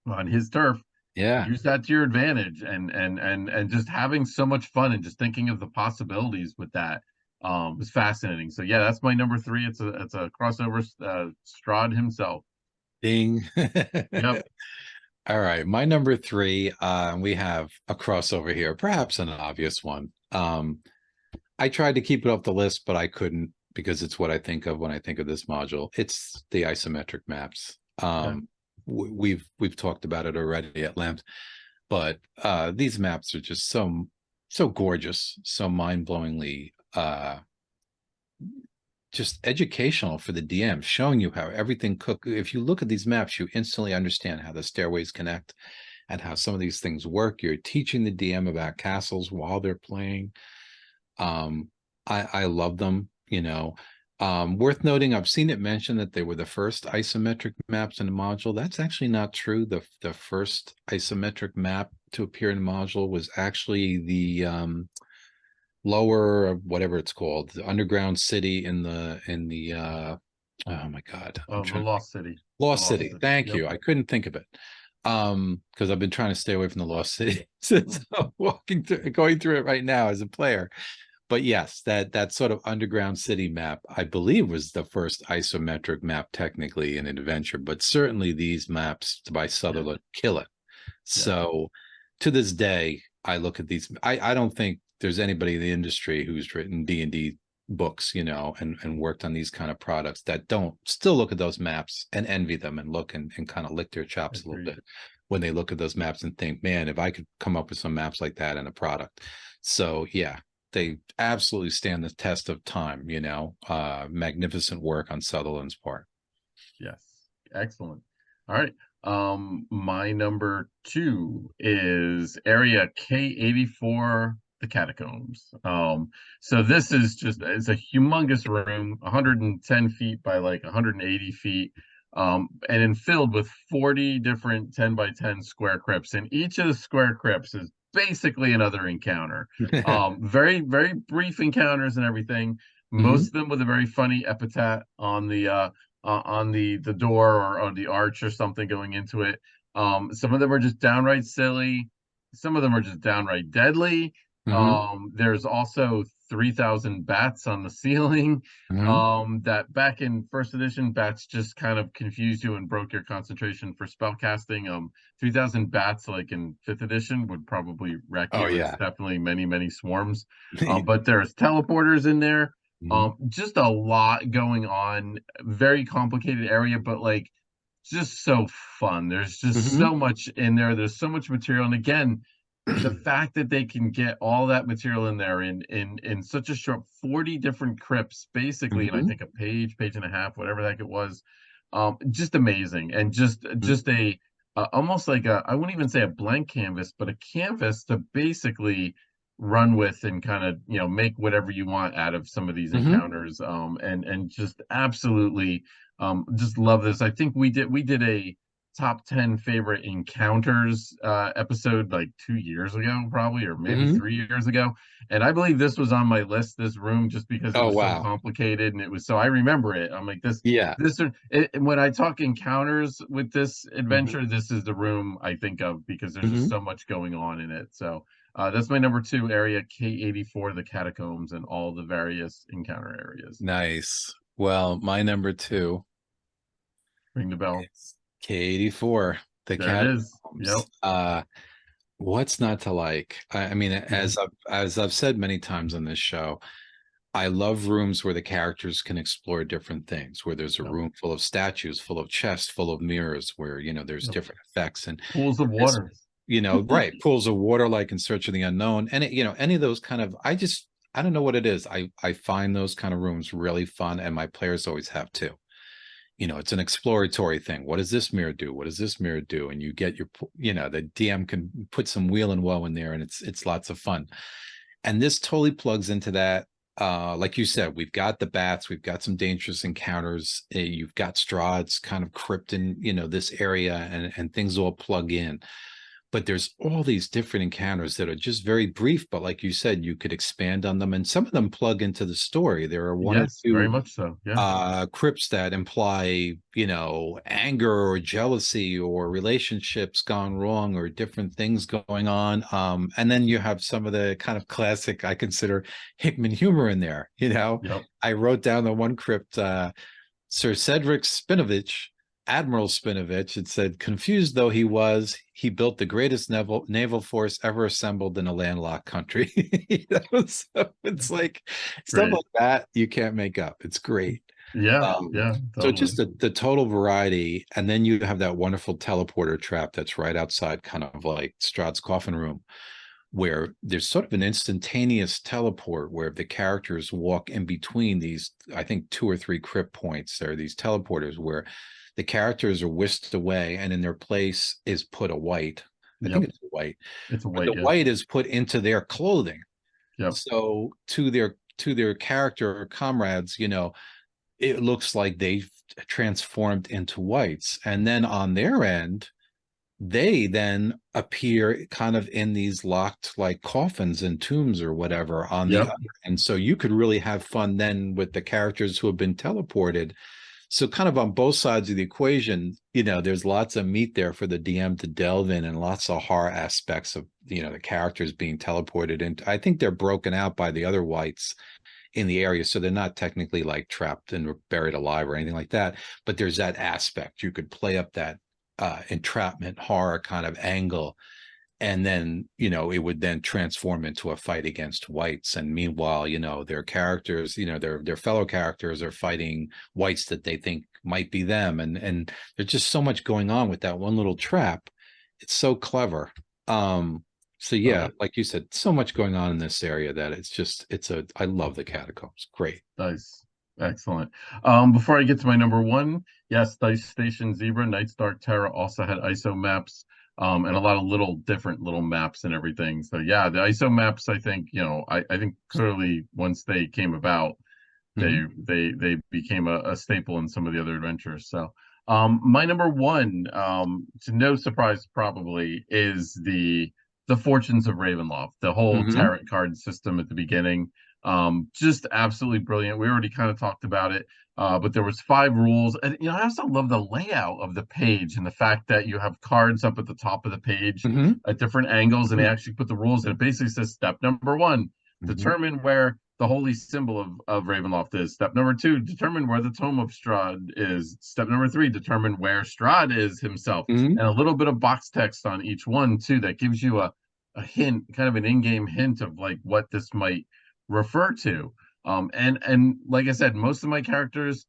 don't on his turf. Yeah. Use that to your advantage, and just having so much fun and just thinking of the possibilities with that was fascinating. So yeah, that's my number three. It's a crossover, Strahd himself. Ding. Yep. All right, my number three, we have a crossover here, perhaps an obvious one. I tried to keep it off the list, but I couldn't because it's what I think of when I think of this module. It's the isometric maps. Yeah. We've talked about it already at length, but these maps are just so gorgeous, so mind-blowingly just educational for the DM, showing you how everything cook. If you look at these maps, you instantly understand how the stairways connect and how some of these things work. You're teaching the DM about castles while they're playing. I love them, Worth noting, I've seen it mentioned that they were the first isometric maps in the module. That's actually not true. The first isometric map to appear in the module was actually the lower, whatever it's called, the underground city in the oh my god, I'm The trying to Lost City. The Lost Lost City. City. Thank Yep. you. I couldn't think of it. Because I've been trying to stay away from the Lost City since I'm going through it right now as a player. But yes, that sort of underground city map, I believe, was the first isometric map technically in an adventure, but certainly these maps by Yeah. Sutherland kill it. Yeah. So to this day, I look at these. I don't think there's anybody in the industry who's written D&D books, and worked on these kind of products that don't still look at those maps and envy them and look and kind of lick their chops a little Agreed. bit when they look at those maps and think, man, if I could come up with some maps like that in a product. So yeah, they absolutely stand the test of time, magnificent work on Sutherland's part. Yes. Excellent. All right. My number two is area K84, the Catacombs. So this is it's a humongous room, 110 feet by like 180 feet, and then filled with 40 different 10 by 10 square crypts. And each of the square crypts is basically another encounter. Very, very brief encounters and everything. Hmm. Most of them with a very funny epitaph on the door or the arch or something going into it. Some of them are just downright silly. Some of them are just downright deadly. Hmm. There's also 3,000 bats on the ceiling. Hmm. That back in first edition, bats just kind of confused you and broke your concentration for spell casting. 3,000 bats, like in fifth edition, would probably wreck Oh you. It's yeah. definitely many, many swarms. But there's teleporters in there. Mhm. Just a lot going on, very complicated area, but like just so fun. There's just Mhm. so much in there. There's so much material. And again, the fact that they can get all that material in there in such a short 40 different crypts, basically, and I Mhm. think a page and a half, whatever the heck it was, just amazing. And just Mhm. just a almost like I wouldn't even say a blank canvas, but a canvas to basically run with and kind of make whatever you want out of some of these Mhm. encounters, and just absolutely just love this. I think we did a top 10 favorite encounters episode like 2 years ago, probably, or maybe Mhm. 3 years ago, and I believe this was on my list, this room, just because it Oh was so wow. complicated, and it was so I remember it. I'm like, Yeah. when I talk encounters with this Mhm. adventure, this is the room I think of, because there's just Mhm. so much going on in it. So that's my number two area, K84, the Catacombs, and all the various encounter areas. Nice. Well, my number two Ring the bell. is K84, the There it is. Catacombs. Yep. What's not to like? I mean, Mhm. as I've said many times on this show, I love rooms where the characters can explore different things, where there's a Yep. room full of statues, full of chests, full of mirrors, where there's Yep. different effects. And Pools of this, water. right, pools of water like in Search of the Unknown, and any of those kind of, I just I don't know what it is. I find those kind of rooms really fun, and my players always have too. You know, it's an exploratory thing. What does this mirror do? What does this mirror do? And you get your, you know, the DM can put some wheel and woe in there, and it's lots of fun. And this totally plugs into that. Like you said, we've got the bats, we've got some dangerous encounters. You've got Strahd's kind of crypt in, you know, this area, and things all plug in. But there's all these different encounters that are just very brief, but like you said, you could expand on them, and some of them plug into the story. There are one or Yes, very two much so. Yeah. crypts that imply, you know, anger or jealousy or relationships gone wrong or different things going on. And then you have some of the kind of classic, I consider, Hickman humor in there. You know, Yep. I wrote down the one crypt, Sir Cedric Spinovich, Admiral Spinovich. It said, confused though he was, he built the greatest naval force ever assembled in a landlocked country. You know, so it's like stuff Great. like that you can't make up. It's great. Yeah. Um, Yeah. so Totally. just the total variety, and then you have that wonderful teleporter trap that's right outside, kind of like Strahd's coffin room, where there's sort of an instantaneous teleport where the characters walk in between these, I think, 2 or 3 crypt points. There are these teleporters where the characters are whisked away, and in their place is put a white. I think Yep. it's a white, It's a but white. the Yeah. white is put into their clothing. Yep. So to their character comrades, you know, it looks like they've transformed into whites. And then on their end, they then appear kind of in these locked like coffins and tombs or whatever on the Yep. other. And so you could really have fun then with the characters who have been teleported. So kind of on both sides of the equation, you know, there's lots of meat there for the DM to delve in, and lots of horror aspects of, you know, the characters being teleported. And I think they're broken out by the other whites in the area, so they're not technically like trapped and buried alive or anything like that, but there's that aspect. You could play up that entrapment horror kind of angle, and then, you know, it would then transform into a fight against whites. And meanwhile, you know, their characters, you know, their fellow characters are fighting whites that they think might be them, and there's just so much going on with that one little trap. It's so clever. So Love yeah, it. like you said, so much going on in this area that I love the Catacombs. Great. Nice. Excellent. Before I get to my number one, yes, Dice Station Zebra, Night's Dark Terror also had ISO maps, and a lot of little different little maps and everything. So yeah, the ISO maps, I think, you know, I think clearly once they came about, Mm-hmm. they became a staple in some of the other adventures. So my number one, to no surprise probably, is the Fortunes of Ravenloft, the whole Mm-hmm. tarot card system at the beginning. Just absolutely brilliant. We already kind of talked about it, but there was 5 rules, and you know, I also love the layout of the page and the fact that you have cards up at the top of the page Mm-hmm. at different angles, and they actually put the rules, and it basically says step number one, Mm-hmm. determine where the holy symbol of Ravenloft is. Step number 2, determine where the tome of Strahd is. Step number 3, determine where Strahd is himself. Mm-hmm. And a little bit of box text on each one too that gives you a hint, kind of an in-game hint of like what this might refer to. And like I said, most of my characters,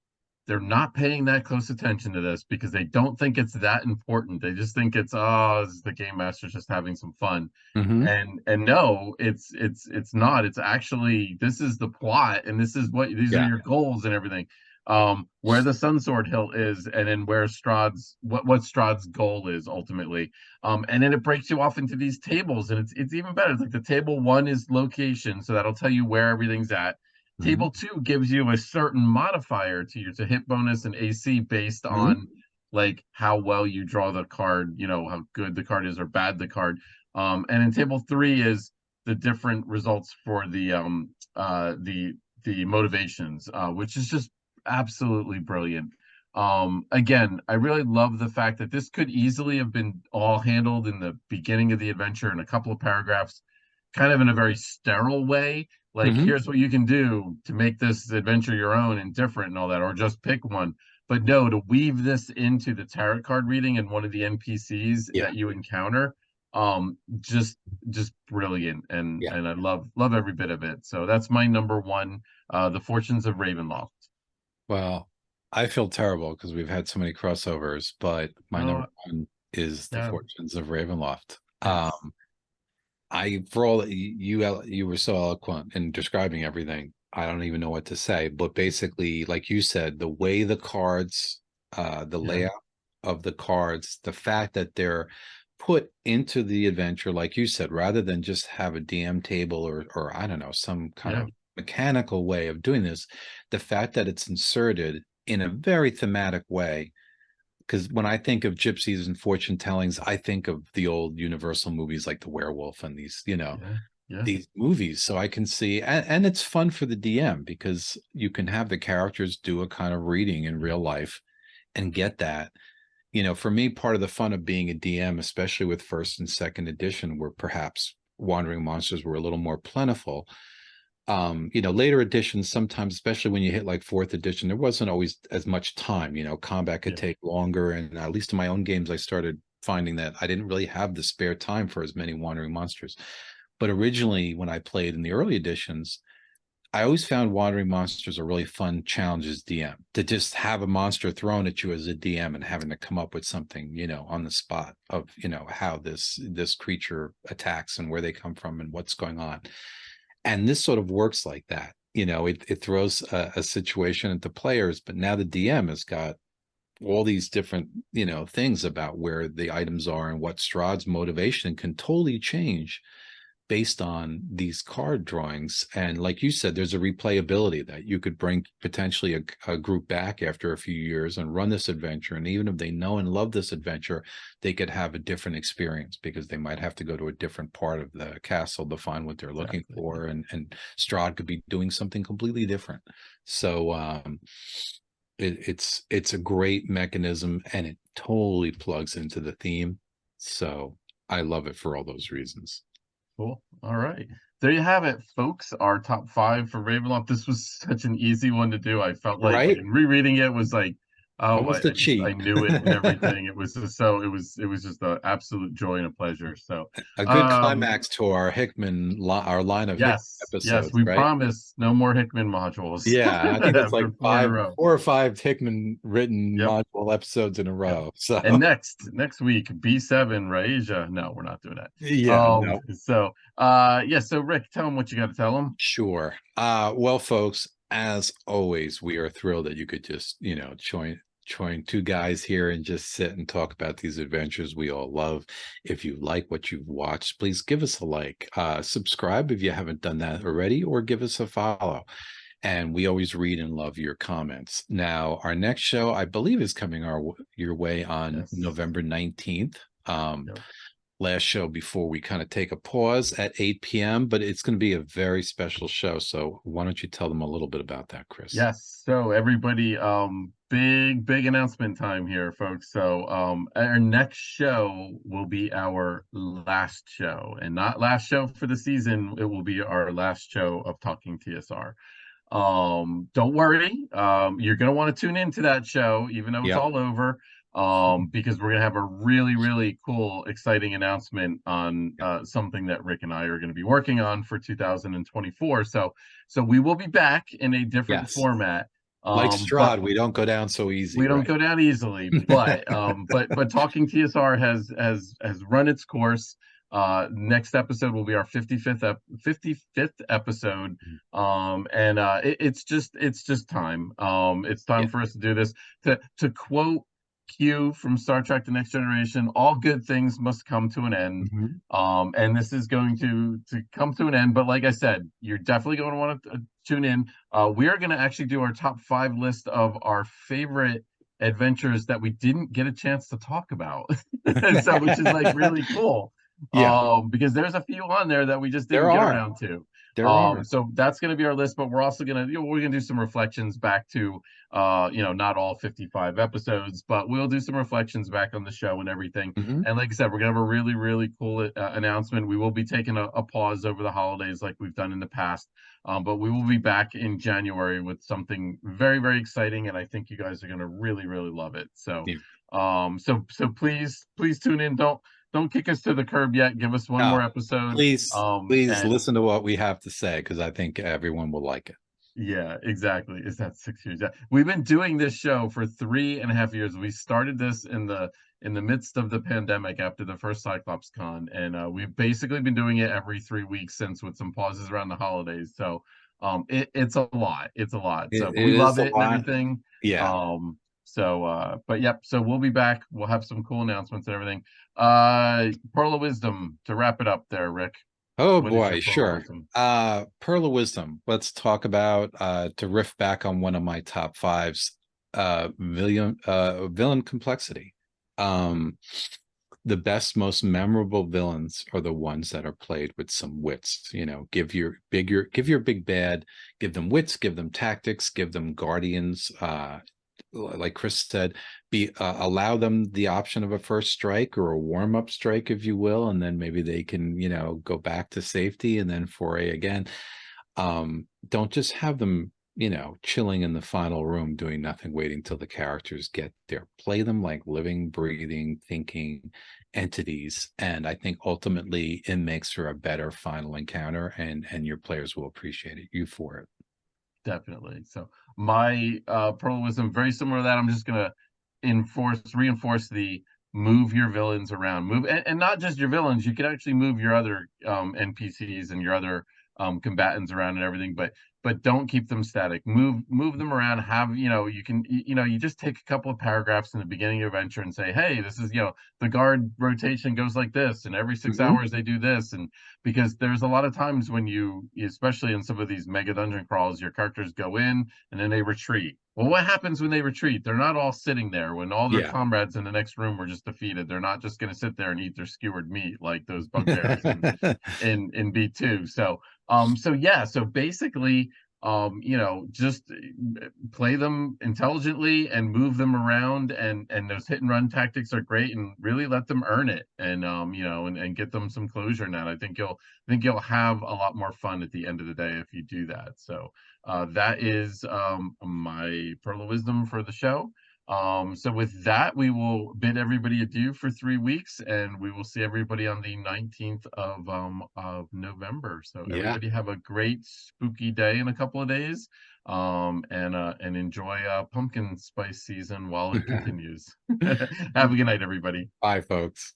they're not paying that close attention to this because they don't think it's that important. They just think it's, oh, this is the game master's just having some fun. Mm-hmm. And no, it's not. It's actually, this is the plot, and this is what these are Yeah. your goals and everything. Where the Sunsword Hilt is, and then where Strahd's what Strahd's goal is ultimately. And then it breaks you off into these tables, and it's even better. It's like the table 1 is location, so that'll tell you where everything's at. Mm-hmm. Table 2 gives you a certain modifier to your to hit bonus and AC based Mm-hmm. on like how well you draw the card, you know, how good the card is or bad the card. And in table 3 is the different results for the motivations, which is just absolutely brilliant. Again, I really love the fact that this could easily have been all handled in the beginning of the adventure in a couple of paragraphs, kind of in a very sterile way. Like, Mm-hmm. here's what you can do to make this adventure your own and different and all that, or just pick one. But no, to weave this into the tarot card reading and one of the NPCs Yeah. that you encounter, just brilliant, Yeah. and I love every bit of it. So that's my number one, The Fortunes of Ravenloft. Well, I feel terrible because we've had so many crossovers, but my number Oh, one is The yeah, Fortunes of Ravenloft. yes. For all that you were so eloquent in describing everything, I don't even know what to say. But basically, like you said, the way the cards, the Yeah, layout of the cards, the fact that they're put into the adventure, like you said, rather than just have a DM table or I don't know, some kind yeah, of mechanical way of doing this, the fact that it's inserted in a very thematic way, because when I think of gypsies and fortune tellings, I think of the old Universal movies like The Werewolf and these, yeah, yeah, these movies. So I can see, and it's fun for the DM because you can have the characters do a kind of reading in real life and get that. For me, part of the fun of being a DM, especially with first and second edition, where perhaps wandering monsters were a little more plentiful, later editions sometimes, especially when you hit like fourth edition, there wasn't always as much time. Combat could yeah, take longer, and at least in my own games I started finding that I didn't really have the spare time for as many wandering monsters. But originally when I played in the early editions, I always found wandering monsters a really fun challenge as DM, to just have a monster thrown at you as a DM and having to come up with something, on the spot of, how this creature attacks and where they come from and what's going on. And this sort of works like that. It throws a situation into players, but now the DM has got all these different, things about where the items are, and what Strahd's motivation can totally change based on these card drawings. And like you said, there's a replayability that you could bring potentially a group back after a few years and run this adventure. And even if they know and love this adventure, they could have a different experience because they might have to go to a different part of the castle to find what they're looking exactly. for. And Strahd could be doing something completely different. So it's a great mechanism, and it totally plugs into the theme. So I love it for all those reasons. Cool. All right. There you have it, folks. Our top five for Ravenloft. This was such an easy one to do. I felt like Right? in rereading it was like, oh, Almost a I cheat. knew it and everything. It was just so it was just an absolute joy and a pleasure. So, A good um, climax to our our line of Hickman yes, episodes, we right? promise no more Hickman modules Yeah, I think it's like after four in a row. 4 or 5 Hickman written Yep. module episodes in a Yep. row. So And next week, B7 Raija. No, we're not doing that. yeah, no, Yeah, so Rick, tell them what you got to tell them. sure. Well, folks, as always, we are thrilled that you could just, join two guys here and just sit and talk about these adventures we all love. If you like what you've watched, please give us a like, subscribe if you haven't done that already, or give us a follow. And we always read and love your comments. Now, our next show, I believe, is coming your way on Yes. November 19th. Yep. Last show before we kind of take a pause at 8 p.m., but it's going to be a very special show. So why don't you tell them a little bit about that, Chris? Yes. So everybody, big announcement time here, folks. So our next show will be our last show, and not last show for the season. It will be our last show of Talking TSR. Don't worry. You're gonna want to tune into that show, even though it's Yep. all over. Because we're gonna have a really cool, exciting announcement on something that Rick and I are gonna be working on for 2024. So we will be back in a different Yes. format. Like But Strahd, we don't go down so easy, we don't right? go down easily, but Talking TSR has run its course. Next episode will be our 55th episode. It's just time. It's time Yeah. for us to do this. To quote Q from Star Trek: The Next Generation, all good things must come to an end. Mhm. And this is going to come to an end. But like I said, you're definitely going to want to tune in. We are going to actually do our top five list of our favorite adventures that we didn't get a chance to talk about. So, which is like really cool. Yeah, Because there's a few on there that we just there didn't get are. around to. There are. So that's going to be our list, but we're also going to, we're going to do some reflections back to, not all 55 episodes, but we'll do some reflections back on the show and everything. Mhm. And like I said, we're going to have a really cool announcement. We will be taking a pause over the holidays like we've done in the past. But we will be back in January with something very exciting, and I think you guys are going to really love it. So, Yeah. so please tune in. Don't kick us to the curb yet. Give us one more No, episode. please And listen to what we have to say, because I think everyone will like it. yeah, exactly. Is that 6 years? Yeah. We've been doing this show for 3.5 years. We started this in the midst of the pandemic after the first Cyclops Con, and we've basically been doing it every 3 weeks since, with some pauses around the holidays. So it's a lot. It's a lot. So, but we it is love a it and lot. everything. Yeah. But yep, so we'll be back. We'll have some cool announcements and everything. Pearl of Wisdom to wrap it up there, Rick. Oh What is your boy, Pearl of sure. Wisdom? Pearl of Wisdom. Let's talk about to riff back on one of my top fives, villain complexity. Um, the best, most memorable villains are the ones that are played with some wits. You know, give your big bad, give them wits, give them tactics, give them guardians. Like Chris said, be allow them the option of a first strike or a warm-up strike, if you will, and then maybe they can, you know, go back to safety and then foray again. Don't just have them, you know, chilling in the final room doing nothing, waiting till the characters get there. Play them like living, breathing, thinking entities, and I think ultimately it makes for a better final encounter, and your players will appreciate you for it. Definitely. So my Pearl of Wisdom, very similar to that. I'm just gonna reinforce the move your villains around. Move, and not just your villains, you can actually move your other NPCs and your other combatants around and everything, but don't keep them static. Move them around. Have, you just take a couple of paragraphs in the beginning of adventure and say, hey, this is, the guard rotation goes like this, and every 6 hours they do this. And because there's a lot of times when especially in some of these mega dungeon crawls, your characters go in and then they retreat. Well, what happens when they retreat? They're not all sitting there when all their Yeah. comrades in the next room were just defeated. They're not just going to sit there and eat their skewered meat like those bugbears in B2. So basically, just play them intelligently and move them around, and those hit and run tactics are great, and really let them earn it, and and get them some closure. Now I think you'll have a lot more fun at the end of the day if you do that. So that is my Pearl of Wisdom for the show. So with that, we will bid everybody adieu for 3 weeks, and we will see everybody on the 19th of November. So Yeah. everybody have a great spooky day in a couple of days, and enjoy pumpkin spice season while it continues. Have a good night, everybody. Bye, folks.